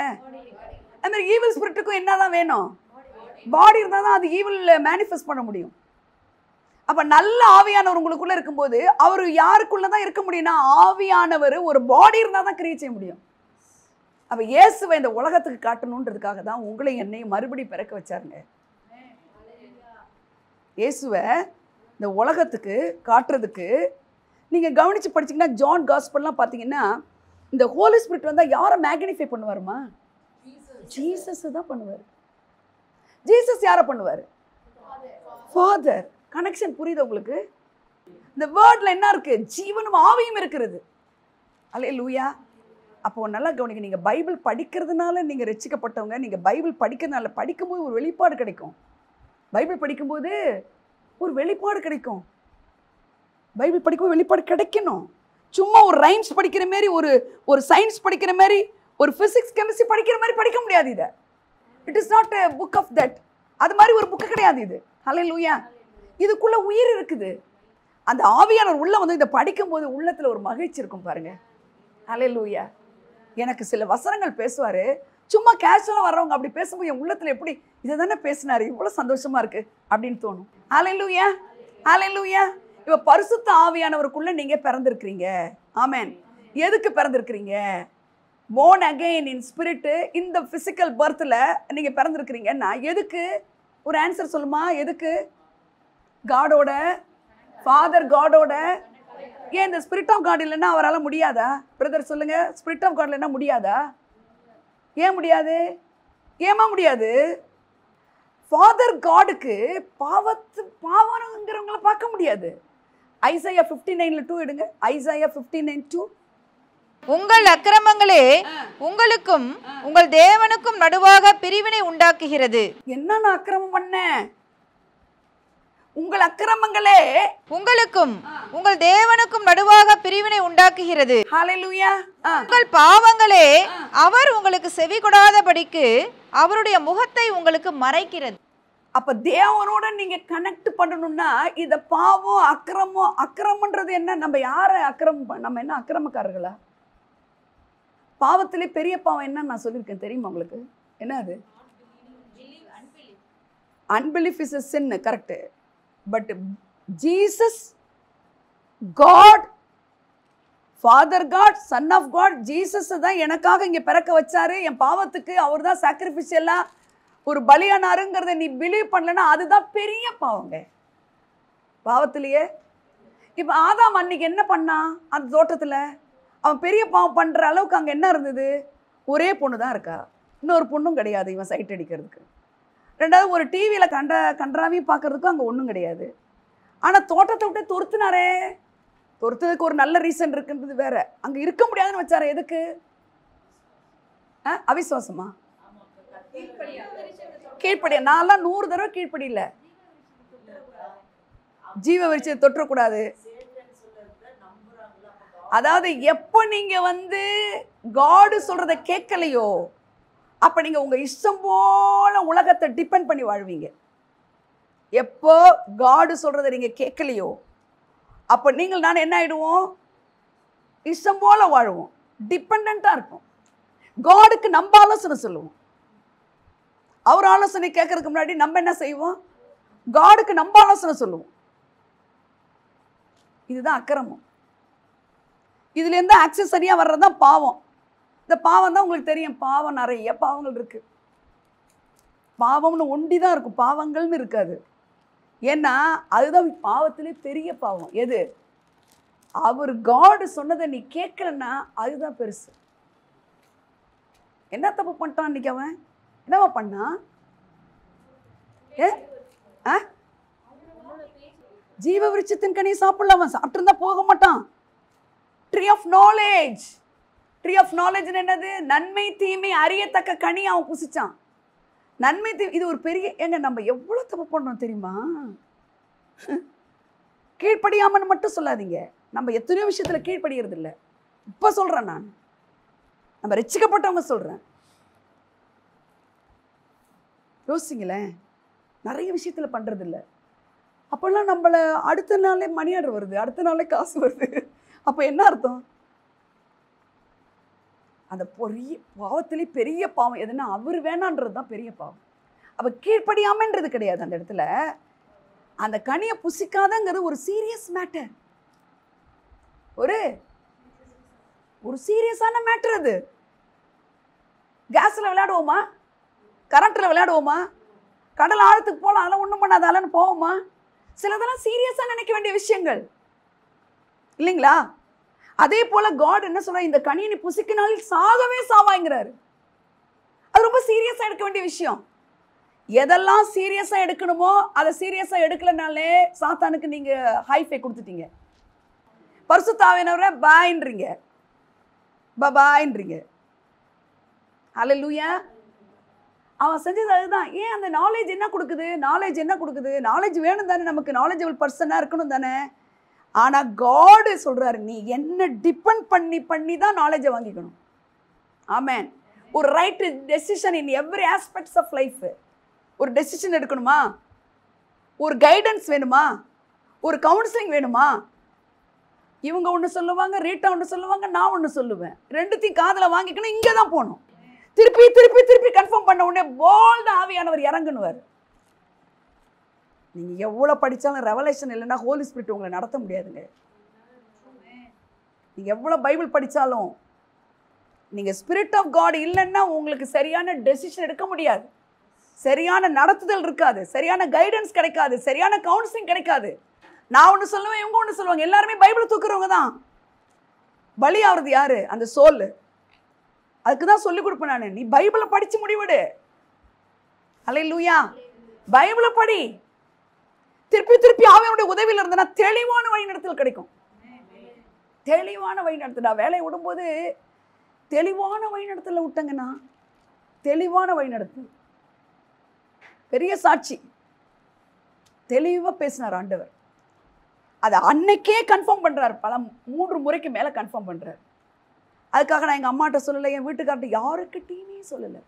அந்த ஈவில் ஸ்பிரிட்டுக்கும் என்ன தான் வேணும்? பாடி இருந்தால் தான் அது ஈவில் மேனிஃபெஸ்ட் பண்ண முடியும். அப்போ நல்ல ஆவியானவர் உங்களுக்குள்ளே இருக்கும்போது அவர் யாருக்குள்ளே தான் இருக்க முடியும்னா, ஆவியானவர் ஒரு பாடி இருந்தால் தான் கிரியேட் செய்ய முடியும். அப்போ இயேசுவை இந்த உலகத்துக்கு காட்டணுன்றதுக்காக தான் உங்களை என்னையும் மறுபடியும் பிறக்க வச்சாருங்க. இயேசுவை இந்த உலகத்துக்கு காட்டுறதுக்கு நீங்கள் கவனித்து படிச்சிங்கன்னா, ஜான் காஸ்பல்லாம் பார்த்தீங்கன்னா, இந்த ஹோலி ஸ்பிரிட் வந்தால் யாரை மேக்னிஃபை பண்ணுவாருமா? ஜீசஸ் தான் பண்ணுவார். ஜீசஸ் யாரை பண்ணுவார்? ஃபாதர். கனெக்ஷன் புரியுது உங்களுக்கு? இந்த வேர்ட்ல என்ன இருக்கு? ஜீவனும் ஆவியும் இருக்கிறது. அல்லேலூயா. அப்போ நல்லா கவனிக்க, நீங்க பைபிள் படிக்கிறதுனால நீங்க ரட்சிக்கப்பட்டவங்க. நீங்க பைபிள் படிக்கிறதுனால, படிக்கும்போது ஒரு வெளிப்பாடு கிடைக்கும். பைபிள் படிக்கும்போது ஒரு வெளிப்பாடு கிடைக்கும். பைபிள் படிக்கும்போது வெளிப்பாடு கிடைக்கணும். சும்மா ஒரு ரைம்ஸ் படிக்கிற மாதிரி, ஒரு சயின்ஸ் படிக்கிற மாதிரி, ஒரு பிசிக்ஸ் கெமிஸ்ட்ரி படிக்கிற மாதிரி படிக்க முடியாது. இதை it is not a book of that. அது மாதிரி ஒரு புக்கு கிடையாது இது. ஹல்லேலூயா. இதுக்குள்ள உயிர் இருக்குது. அந்த ஆவியானவர் உள்ள வந்து இதை படிக்கும்போது உள்ளத்துல ஒரு மகிழ்ச்சி இருக்கும் பாருங்க. ஹல்லேலூயா. எனக்கு சில வசனங்கள் பேசுவாரு, சும்மா கேஷுவலாக வர்றவங்க அப்படி பேசும்போது என் உள்ளத்துல எப்படி இதை தானே பேசினாரு, இவ்வளோ சந்தோஷமா இருக்கு அப்படின்னு தோணும். ஹல்லேலூயா, ஹல்லேலூயா. இப்போ பரிசுத்த ஆவியானவருக்குள்ள நீங்க பிறந்திருக்கிறீங்க. ஆமென். எதுக்கு பிறந்திருக்கிறீங்க? born again in spirit, இந்த physical birthல நீங்க பிறந்திருக்கிறீங்கன்னா எதுக்கு? ஒரு ஆன்சர் சொல்லுமா? எதுக்கு? காடோட, ஃபாதர் காடோட. ஏன் இந்த ஸ்பிரிட் ஆஃப் காட் இல்லைன்னா அவரால் முடியாதா? பிரதர் சொல்லுங்க, ஸ்பிரிட் ஆஃப் காட் இல்லைன்னா முடியாதா? ஏன் முடியாது? ஏமா முடியாது? ஃபாதர் காடுக்கு பாவங்கிறவங்கள பார்க்க முடியாது. ஐசாயா 59:2 எடுங்க. ஐசாயா 59:2. உங்கள் அக்கிரமங்களே உங்களுக்கும் உங்கள் தேவனுக்கும் நடுவாக பிரிவினை உண்டாக்குகிறது. என்ன நான் அக்கிரமம் பண்ணேன்? உங்கள் அக்கிரமங்களே உங்களுக்கும் உங்கள் தேவனுக்கும் நடுவாக பிரிவினை உண்டாக்குகிறது. ஹல்லேலூயா. உங்கள் பாவங்களே அவர் உங்களுக்கு செவி கொடாதபடிக்கு அவருடைய முகத்தை உங்களுக்கு மறைக்கிறது. அப்ப தேவனோட நீங்க கனெக்ட் பண்ணணும்னா இத பாவம், அக்கிரமம். அக்கிரமன்றது என்ன? நம்ம யார அக்கிரமம்? நம்ம என்ன அக்கிரமக்காரர்களா? பாவத்திலே பெரிய பாவம் என்ன நான் சொல்லியிருக்கேன் தெரியுமா உங்களுக்கு? என்ன அது? Unbelief is a sin, correct. But Jesus God, father God, Sun of God, Jesus தான் எனக்காக இங்க பிறக்க வச்சாரு. என் பாவத்துக்கு அவர் தான் சாக்ரிஃபிஷியலா ஒரு பலியானாருங்கிறத நீ பிலீவ் பண்ணலன்னா அதுதான் பெரிய பாவங்க பாவத்திலேயே. இப்போ ஆதாம் அன்னைக்கு என்ன பண்ணா? அந்த தோட்டத்தில் அவன் பெரிய பாவம் பண்ணுற அளவுக்கு அங்கே என்ன இருந்தது? ஒரே பொண்ணு தான் இருக்கா, இன்னொரு பொண்ணும் கிடையாது இவன் சைட் அடிக்கிறதுக்கு. ரெண்டாவது ஒரு டிவியில் கன்றாவையும் பார்க்கறதுக்கும் அங்கே ஒன்றும் கிடையாது. ஆனால் தோட்டத்தை விட்டு துரத்துனாரே. துரத்துறதுக்கு ஒரு நல்ல ரீசன் இருக்குன்றது வேற. அங்கே இருக்க முடியாதுன்னு வச்சாரு. எதுக்கு? அவிசுவாசமா? கீழ்ப்படியா? நான்லாம் 100 தடவை கீழ்ப்படியில. ஜீவ விருட்சத்தை தொற்றக்கூடாது. அதாவது எப்போ நீங்க வந்து காடு சொல்றதை கேட்கலையோ அப்ப நீங்க உங்க இஷ்டம் போல உலகத்தை டிபெண்ட் பண்ணி வாழ்வீங்க. எப்போ காடு சொல்றதை நீங்க கேட்கலையோ அப்ப நீங்கள் நான் என்ன ஆயிடுவோம்? இஷ்டம் போல வாழ்வோம், டிபெண்டா இருப்போம். காடுக்கு நம்ம ஆலோசனை சொல்லுவோம். அவர் ஆலோசனை கேட்கறதுக்கு முன்னாடி நம்ம என்ன செய்வோம்? காடுக்கு நம்ம ஆலோசனை சொல்லுவோம். இதுதான் அக்கிரமம். இதுல இருந்து ஆக்சஸரியா வர்றதுதான் பாவம். இந்த பாவம் தான் உங்களுக்கு தெரியும். பாவம் நிறைய பாவங்கள் இருக்கு. பாவம்னு ஒண்டிதான் இருக்கும், பாவங்கள்னு இருக்காது. ஏன்னா அதுதான் பாவத்திலே பெரிய பாவம். எது? அவர் காடு சொன்னதை நீ கேட்கலன்னா அதுதான் பெருசு. என்ன தப்பு பண்ணிட்டான் இன்னைக்கு அவன்? என்னவா பண்ணா? ஜீவ விருட்சத்தின் கனியை சாப்பிடல. அவன் சாப்பிட்டு இருந்தா போக மாட்டான். Tree of knowledge. Tree of knowledge என்னது? நன்மை தீமை அறியத்தக்க கனி அவன் புசிச்சான். நன்மை தீமை இது ஒரு பெரிய ஏங்க நம்ம எவ்வளவு தப்பு பண்றோம் தெரியுமா? கீழ்ப்படியாமன்னு மட்டும் சொல்லாதீங்க. நம்ம எத்தனையோ விஷயத்துல கீழ்ப்படிகிறது இல்லை. இப்ப சொல்றேன், நான் நம்ம ரட்சிக்கப்பட்டவங்க சொல்றேன். யோசிங்களேன், நிறைய விஷயத்தில் பண்ணுறதில்ல. அப்போல்லாம் நம்மளை அடுத்த நாளே மணி ஆர்டர் வருது, அடுத்த நாளே காசு வருது. அப்போ என்ன அர்த்தம்? அந்த பெரிய பாவத்திலே பெரிய பாவம் எதுன்னா அவர் வேணான்றது தான் பெரிய பாவம். அப்போ கீழ்ப்படியாமன்றது கிடையாது. அந்த இடத்துல அந்த கனியை புசிக்காதங்கிறது ஒரு சீரியஸ் மேட்டர், ஒரு சீரியஸான மேட்டர். அது கேஸில் விளையாடுவோமா? கரண்ட்டில் விளையாடுவோமா? கடல் ஆழத்துக்கு போகலாம், அதெல்லாம் ஒன்றும் பண்ணாத அலன்னு போவோமா? சிலதெல்லாம் சீரியஸாக நினைக்க வேண்டிய விஷயங்கள் இல்லைங்களா? அதே போல காட் என்ன சொல்ற, இந்த கனியை புசிக்கினாலும் சாகவே சாவாங்கிறாரு. அது ரொம்ப சீரியஸாக எடுக்க வேண்டிய விஷயம். எதெல்லாம் சீரியஸாக எடுக்கணுமோ அதை சீரியஸாக எடுக்கலனாலே சாத்தானுக்கு நீங்கள் ஹைஃபை கொடுத்துட்டீங்க. பரிசுத்த ஆவியானவரை பாய்ன்றீங்க, பபாய்ன்றீங்க. ஹல்லேலூயா. அவன் செஞ்சது அதுதான். ஏன் அந்த நாலேஜ் என்ன கொடுக்குது? நாலேஜ் வேணும் தானே, நமக்கு நாலேஜபிள் பர்சனாக இருக்கணும் தானே. ஆனால் காட் சொல்கிறாரு, நீ என்ன டிபெண்ட் பண்ணி தான் நாலேஜை வாங்கிக்கணும். ஆமென். ஒரு right decision in every aspects of life. ஒரு டெசிஷன் எடுக்கணுமா, ஒரு கைடன்ஸ் வேணுமா, ஒரு கவுன்சிலிங் வேணுமா? இவங்க ஒன்று சொல்லுவாங்க, ரீட்டா ஒன்று சொல்லுவாங்க, நான் ஒன்று சொல்லுவேன். ரெண்டுத்தையும் காதில் வாங்கிக்கணும், இங்கே தான் போகணும். திருப்பி கன்ஃபார்ம் பண்ண உடனே போல்ட் ஆவியானவர் இறங்குனுவார். நீங்கள் எவ்வளோ படித்தாலும் ரெவலேஷன் இல்லைன்னா ஹோலி ஸ்பிரிட் உங்களை நடத்த முடியாதுங்க. நீங்கள் எவ்வளோ பைபிள் படித்தாலும் நீங்கள் ஸ்பிரிட் ஆஃப் காட் இல்லைன்னா உங்களுக்கு சரியான டெசிஷன் எடுக்க முடியாது, சரியான நடத்துதல் இருக்காது, சரியான கைடன்ஸ் கிடைக்காது, சரியான கவுன்சிலிங் கிடைக்காது. நான் ஒன்று சொல்லுவேன், இவங்க ஒன்று சொல்லுவாங்க. எல்லாருமே பைபிள் தூக்குறவங்க தான். பலி ஆகுறது யாரு? அந்த சோல். அதுக்கு தான் சொல்லிக் கொடுப்பேன் நான், நீ பைபிளை படித்து முடிவிடு. அல்லேலூயா. பைபிளை படி, திருப்பி ஆவியானுடைய உதவியில் இருந்தனா தெளிவான வழிநடத்தல் கிடைக்கும். தெளிவான வழிநடத்தல். நான் வேலையை விடும்போது தெளிவான வழிநடத்தல விட்டங்கன்னா, தெளிவான வழிநடத்தல். பெரிய சாட்சி, தெளிவாக பேசினார் ஆண்டவர். அதை அன்னைக்கே கன்ஃபார்ம் பண்ணுறாரு, 3 முறைக்கு மேலே கன்ஃபார்ம் பண்ணுறாரு. அதுக்காக நான் எங்கள் அம்மாட்ட சொல்லலை, என் வீட்டுக்கார்ட்ட யாருக்கிட்டையுமே சொல்லலை.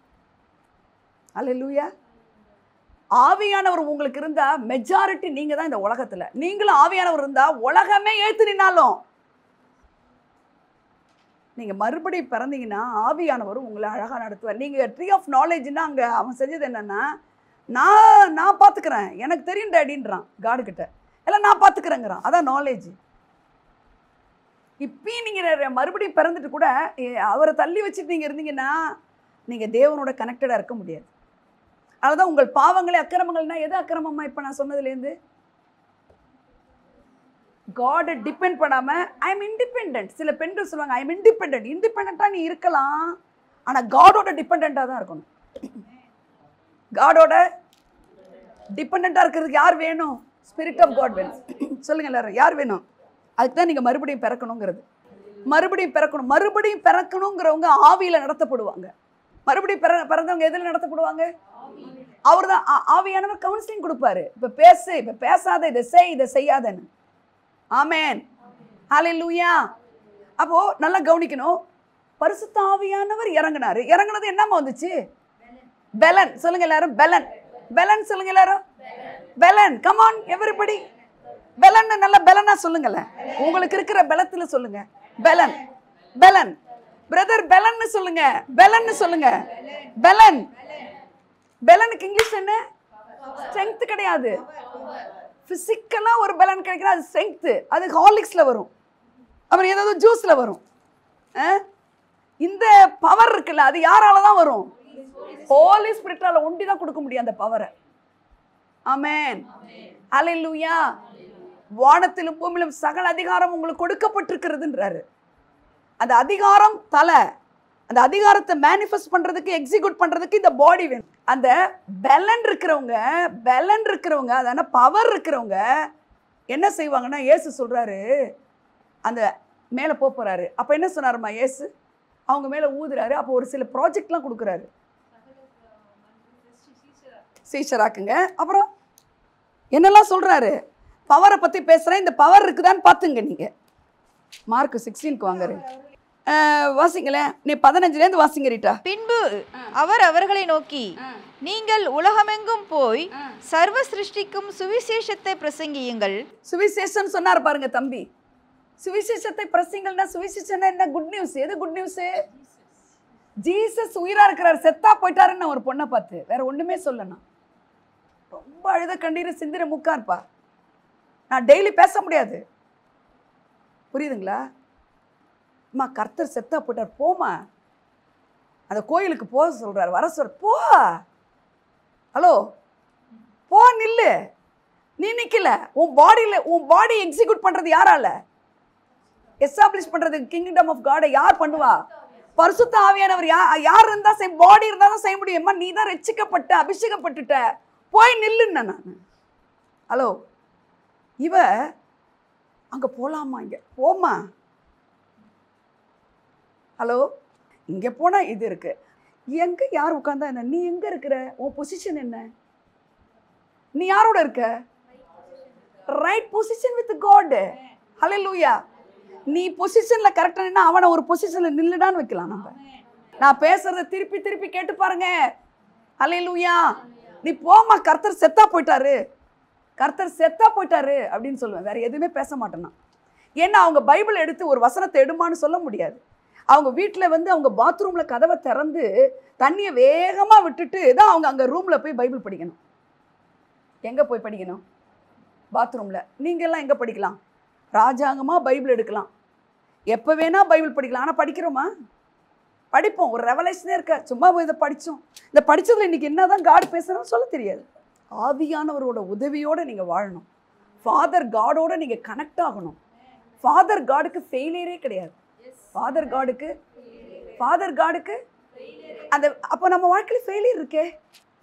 அல்லேலூயா. ஆவியானவர் உங்களுக்கு இருந்தால் மெஜாரிட்டி நீங்கள் தான் இந்த உலகத்தில். நீங்களும் ஆவியானவர் இருந்தால் உலகமே ஏற்று நின்னாலும் நீங்கள் மறுபடியும் பிறந்தீங்கன்னா ஆவியானவரும் உங்களை அழகாக நடத்துவார். நீங்கள் ட்ரீ ஆஃப் நாலேஜ்னா அங்கே அவன் செஞ்சது என்னென்னா, நான் பார்த்துக்கிறேன், எனக்கு தெரியும் டேடின்றான் காடுகிட்ட, எல்லாம் நான் பார்த்துக்கிறேங்கிறான். அதான் நாலேஜ். இப்பயும் நீங்கள் மறுபடியும் பிறந்துட்டு கூட அவரை தள்ளி வச்சுட்டு நீங்கள் இருந்தீங்கன்னா நீங்கள் தேவனோட கனெக்டடாக இருக்க முடியாது. அதுதான் உங்கள் பாவங்களே அக்கிரமங்கள்னா எது அக்கிரமமா? இப்போ நான் சொன்னதுலேருந்து காடை டிபெண்ட் பண்ணாமல் ஐ எம் இண்டிபெண்ட். சில பெண்கள் சொல்லுவாங்க ஐ எம் இண்டிபெண்டாக நீ இருக்கலாம், ஆனால் காடோட டிபெண்டாக தான் இருக்கணும். காடோட டிபெண்டாக இருக்கிறதுக்கு யார் வேணும்? ஸ்பிரிட் ஆஃப் காட் வேணும். சொல்லுங்க எல்லாரும், யார் வேணும்? அதுக்கு தான் நீங்கள் மறுபடியும் பிறக்கணுங்கிறது. மறுபடியும் பிறக்கணுங்கிறவங்க ஆவியில் நடத்தப்படுவாங்க. மறுபடியும் பிறந்தவங்க எதில் நடத்தப்படுவாங்க? அவர் தான் ஆவியானவர் கவுன்சிலிங் கொடுப்பாரு. இப்போ பேசு, இப்போ பேசாத, இதை செய்யாதன்னு. ஆமென். ஹல்லேலூயா. அப்போ நல்லா கவனிக்கணும். பரிசுத்த ஆவியானவர் இறங்குனது என்னமா வந்துச்சு? பெலன். சொல்லுங்க எல்லாரும், பெலன் சொல்லுங்க எல்லாரும். பெலன். Come on everybody. பெலன். நல்ல பெலனா சொல்லுங்களேன். உங்களுக்கு இருக்கிற பெலத்துல சொல்லுங்க. பெலன் பிரதர், பெலன்னு சொல்லுங்க. பெலனுக்கு இங்கிலீஷ் என்ன? ஸ்ட்ரென்த் கிடையாது. பிசிக்கலா ஒரு பெலன் கிடைக்கிற அது ஸ்ட்ரென்த். அது ஹார்லிக்ஸ்ல வரும், அப்புறம் ஏதாவது ஜூஸ்ல வரும். இந்த பவர் இருக்குல்ல, அது யாரால தான் வரும்? ஹோலி ஸ்பிரிட்டால ஒண்டி தான் கொடுக்க முடியும் அந்த பவரை. ஆமென். ஹல்லேலூயா. வானத்திலும் பூமியிலும் சகல அதிகாரம் உங்களுக்கு கொடுக்கப்பட்டிருக்கிறதுன்றாரு. அந்த அதிகாரம் தலை. அந்த அதிகாரத்தை மேனிஃபெஸ்ட் பண்றதுக்கு, எக்ஸிக்யூட் பண்றதுக்கு இந்த பாடி வேணும். அந்த பெலன் இருக்கிறவங்க அதான பவர் இருக்கிறவங்க என்ன செய்வாங்கன்னா, இயேசு சொல்றாரு அந்த மேலே போறாரு. அப்ப என்ன சொன்னாருமா இயேசு? அவங்க மேலே ஊதுறாரு. அப்போ ஒரு சில ப்ராஜெக்ட்லாம் கொடுக்குறாரு. சீஷராக்குங்க. அப்புறம் என்னெல்லாம் சொல்றாரு? பவரை பற்றி பேசுகிறேன். இந்த பவர் இருக்குதான்னு பார்த்துங்க நீங்கள். மார்க் 16க்கு வாங்க. வாசிங்களேன், நீ 15லேருந்து வாசிங்க ரீட்டா. பின்பு அவர் அவர்களை நோக்கி, நீங்கள் உலகமெங்கும் போய் சர்வ சிருஷ்டிக்கும் சுவிசேஷத்தை பிரசங்கியுங்கள். சுவிசேஷம் சொன்னார் பாருங்க தம்பி. சுவிசேஷத்தை பிரசங்கள்னா சுவிசேஷம் என்ன? Good news. எது குட் நியூஸ்? ஜீசஸ் உயிரா இருக்கிறார், செத்தா போயிட்டாருன்னு ஒரு பொண்ணை பார்த்து வேற ஒண்ணுமே சொல்லணும். ரொம்ப அழுத கண்ணீர் சிந்திர முக்கா இருப்பா. நான் டெய்லி பேச முடியாது, புரியுதுங்களா? அம்மா கர்த்தர் செத்தா போயிட்டார், போமா அந்த கோயிலுக்கு போக சொல்றாரு, வர சொல்ற, போ. ஹலோ, போ, நில்லு. நீ நிக்கல, உன் பாடி எக்ஸிக்யூட் பண்றது யாரால? எஸ்டாப்ளிஷ் பண்றது கிங்டம் ஆஃப் காட் யார் பண்ணுவா? பரிசுத்த ஆவியானவர். யார் இருந்தா பாடி இருந்தா தான் செய்ய முடியுமா? நீ தான் ரட்சிக்கப்பட்ட, அபிஷேகப்பட்டுட்ட, போய் நில்லுன்னு நான். ஹலோ, இவ அங்க போலாமா? இங்க போமா? ஹலோ, இங்க போனா இது இருக்கு, எங்க யார் உட்கார்ந்தா என்ன? நீ எங்க இருக்கிற? உன் பொசிஷன் என்ன? நீ யாரோட இருக்க? Right position with God. Hallelujah. நீ பொசிஷன்ல கரெக்டா அவனை ஒரு பொசிஷன்ல நில்லுடான்னு வைக்கலாம். நம்ம நான் பேசுறத திருப்பி திருப்பி கேட்டு பாருங்க. ஹல்லேலூயா. நீ போமா, கர்த்தர் செத்தா போயிட்டாரு, கர்த்தர் செத்தா போயிட்டாரு அப்படின்னு சொல்லுவேன். வேற எதுவுமே பேச மாட்டேன்னா. ஏன்னா அவங்க பைபிள் எடுத்து ஒரு வசனத்தை எடுமான்னு சொல்ல முடியாது. அவங்க வீட்டில் அவங்க பாத்ரூமில் கதவை திறந்து தண்ணியை வேகமாக விட்டுட்டு தான் அவங்க அங்கே ரூமில் போய் பைபிள் படிக்கணும். எங்கே போய் படிக்கணும்? பாத்ரூமில். நீங்கள்லாம் எங்கே படிக்கலாம்? ராஜாங்கமாக பைபிள் எடுக்கலாம், எப்போ வேணால் பைபிள் படிக்கலாம். ஆனால் படிக்கிறோமா? படிப்போம், ஒரு ரெவலேஷனே இருக்க. சும்மா இதை படித்தோம், இந்த படித்ததில் இன்றைக்கி என்ன தான் காட் பேசுகிறோன்னு சொல்ல தெரியாது. ஆவியானவரோட உதவியோடு நீங்கள் வாழணும். ஃபாதர் காடோடு நீங்கள் கனெக்ட் ஆகணும். ஃபாதர் காடுக்கு ஃபெயிலியரே கிடையாது. ஃபாதர் காடுக்கு அந்த அப்போ நம்ம வாழ்க்கையில் ஃபெயிலியர் இருக்கே.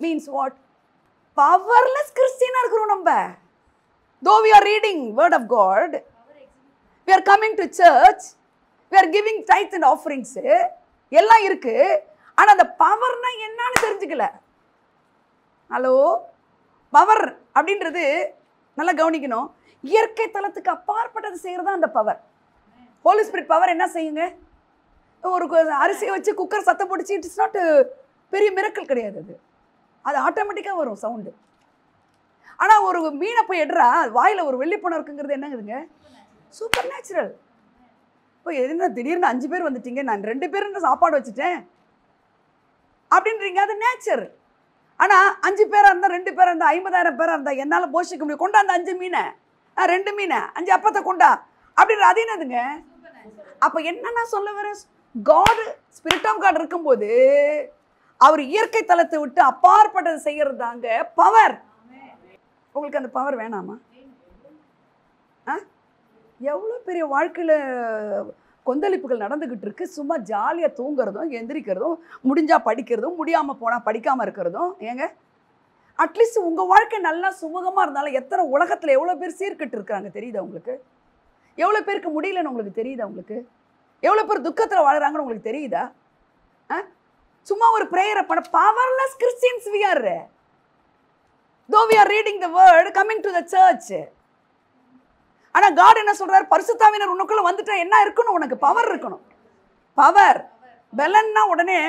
Means what? பவர்லெஸ் கிறிஸ்டியனா இருக்கிறோம் நம்ம. Though we are reading word of God, we are coming to church, we are giving tithe and offerings, எல்லாம் இருக்கு. ஆனா அந்த பவர்னா என்னன்னு தெரிஞ்சுக்கல. ஹலோ, பவர் அப்படின்றது நல்லா கவனிக்கணும். இயற்கை தளத்துக்கு அப்பாற்பட்டது செய்யறதா அந்த பவர். ஹோலி ஸ்பிரிட் பவர் என்ன செய்யுங்க? ஒரு அரிசியை வச்சு குக்கர் சத்தம் போட்டுச்சு, இட்ஸ் நாட் பெரிய மிரக்கல் கிடையாது. அது ஆட்டோமேட்டிக்காக வரும் சவுண்டு. ஆனால் ஒரு மீனை போய் எடுறா, வாயில் ஒரு வெள்ளிப்பணம் இருக்குங்கிறது என்னங்குதுங்க? Super natural. இப்போ என்ன திடீர்னு 5 பேர் வந்துட்டீங்க, நான் 2 பேர் சாப்பாடு வச்சுட்டேன் அப்படின்றீங்க, அது நேச்சர். ஆனால் 5 பேராக இருந்தால், 2 பேராக இருந்தால், 50,000 பேராக இருந்தால் என்னால் போஷிக்க முடியும். கொண்டா அந்த 5 மீனை, 2 மீனை, 5 அப்பத்தை கொண்டா அப்படின்ற அது என்னதுங்க? அப்போ என்ன சொல்ல வர? காட், ஸ்பிரிட் ஆஃப் காட் இருக்கும்போது அவர் இயற்கை தளத்தை விட்டு அப்பாற்பட்டது செய்யறதாங்க பவர். உங்களுக்கு அந்த பவர் வேணாமா? எவ்வளோ பெரிய வாழ்க்கையில் கொந்தளிப்புகள் நடந்துக்கிட்டு இருக்கு. சும்மா ஜாலியாக தூங்குறதும் எந்திரிக்கிறதும், முடிஞ்சால் படிக்கிறதும், முடியாமல் போனால் படிக்காமல் இருக்கிறதும். ஏங்க, அட்லீஸ்ட் உங்கள் வாழ்க்கை நல்லா சுமூகமாக இருந்தாலும் எத்தனை உலகத்தில் எவ்வளோ பேர் சீர்கட்டு இருக்காங்க தெரியுதா உங்களுக்கு? எவ்வளோ பேருக்கு முடியலன்னு உங்களுக்கு தெரியுதா? உங்களுக்கு எவ்வளோ பேர் துக்கத்தில் வாழ்கிறாங்கன்னு உங்களுக்கு தெரியுதா? சும்மா ஒரு ப்ரேயரை பண்ண powerless Christians we are. Though we are reading the word, coming to the church. ஆனா God என்ன சொல்றாரு? பரிசுத்த ஆவியானவர் உனக்குள்ள வந்துட்டா என்ன இருக்கணும்? உனக்கு பவர் இருக்கணும். பவர் பெலன்னா உடனே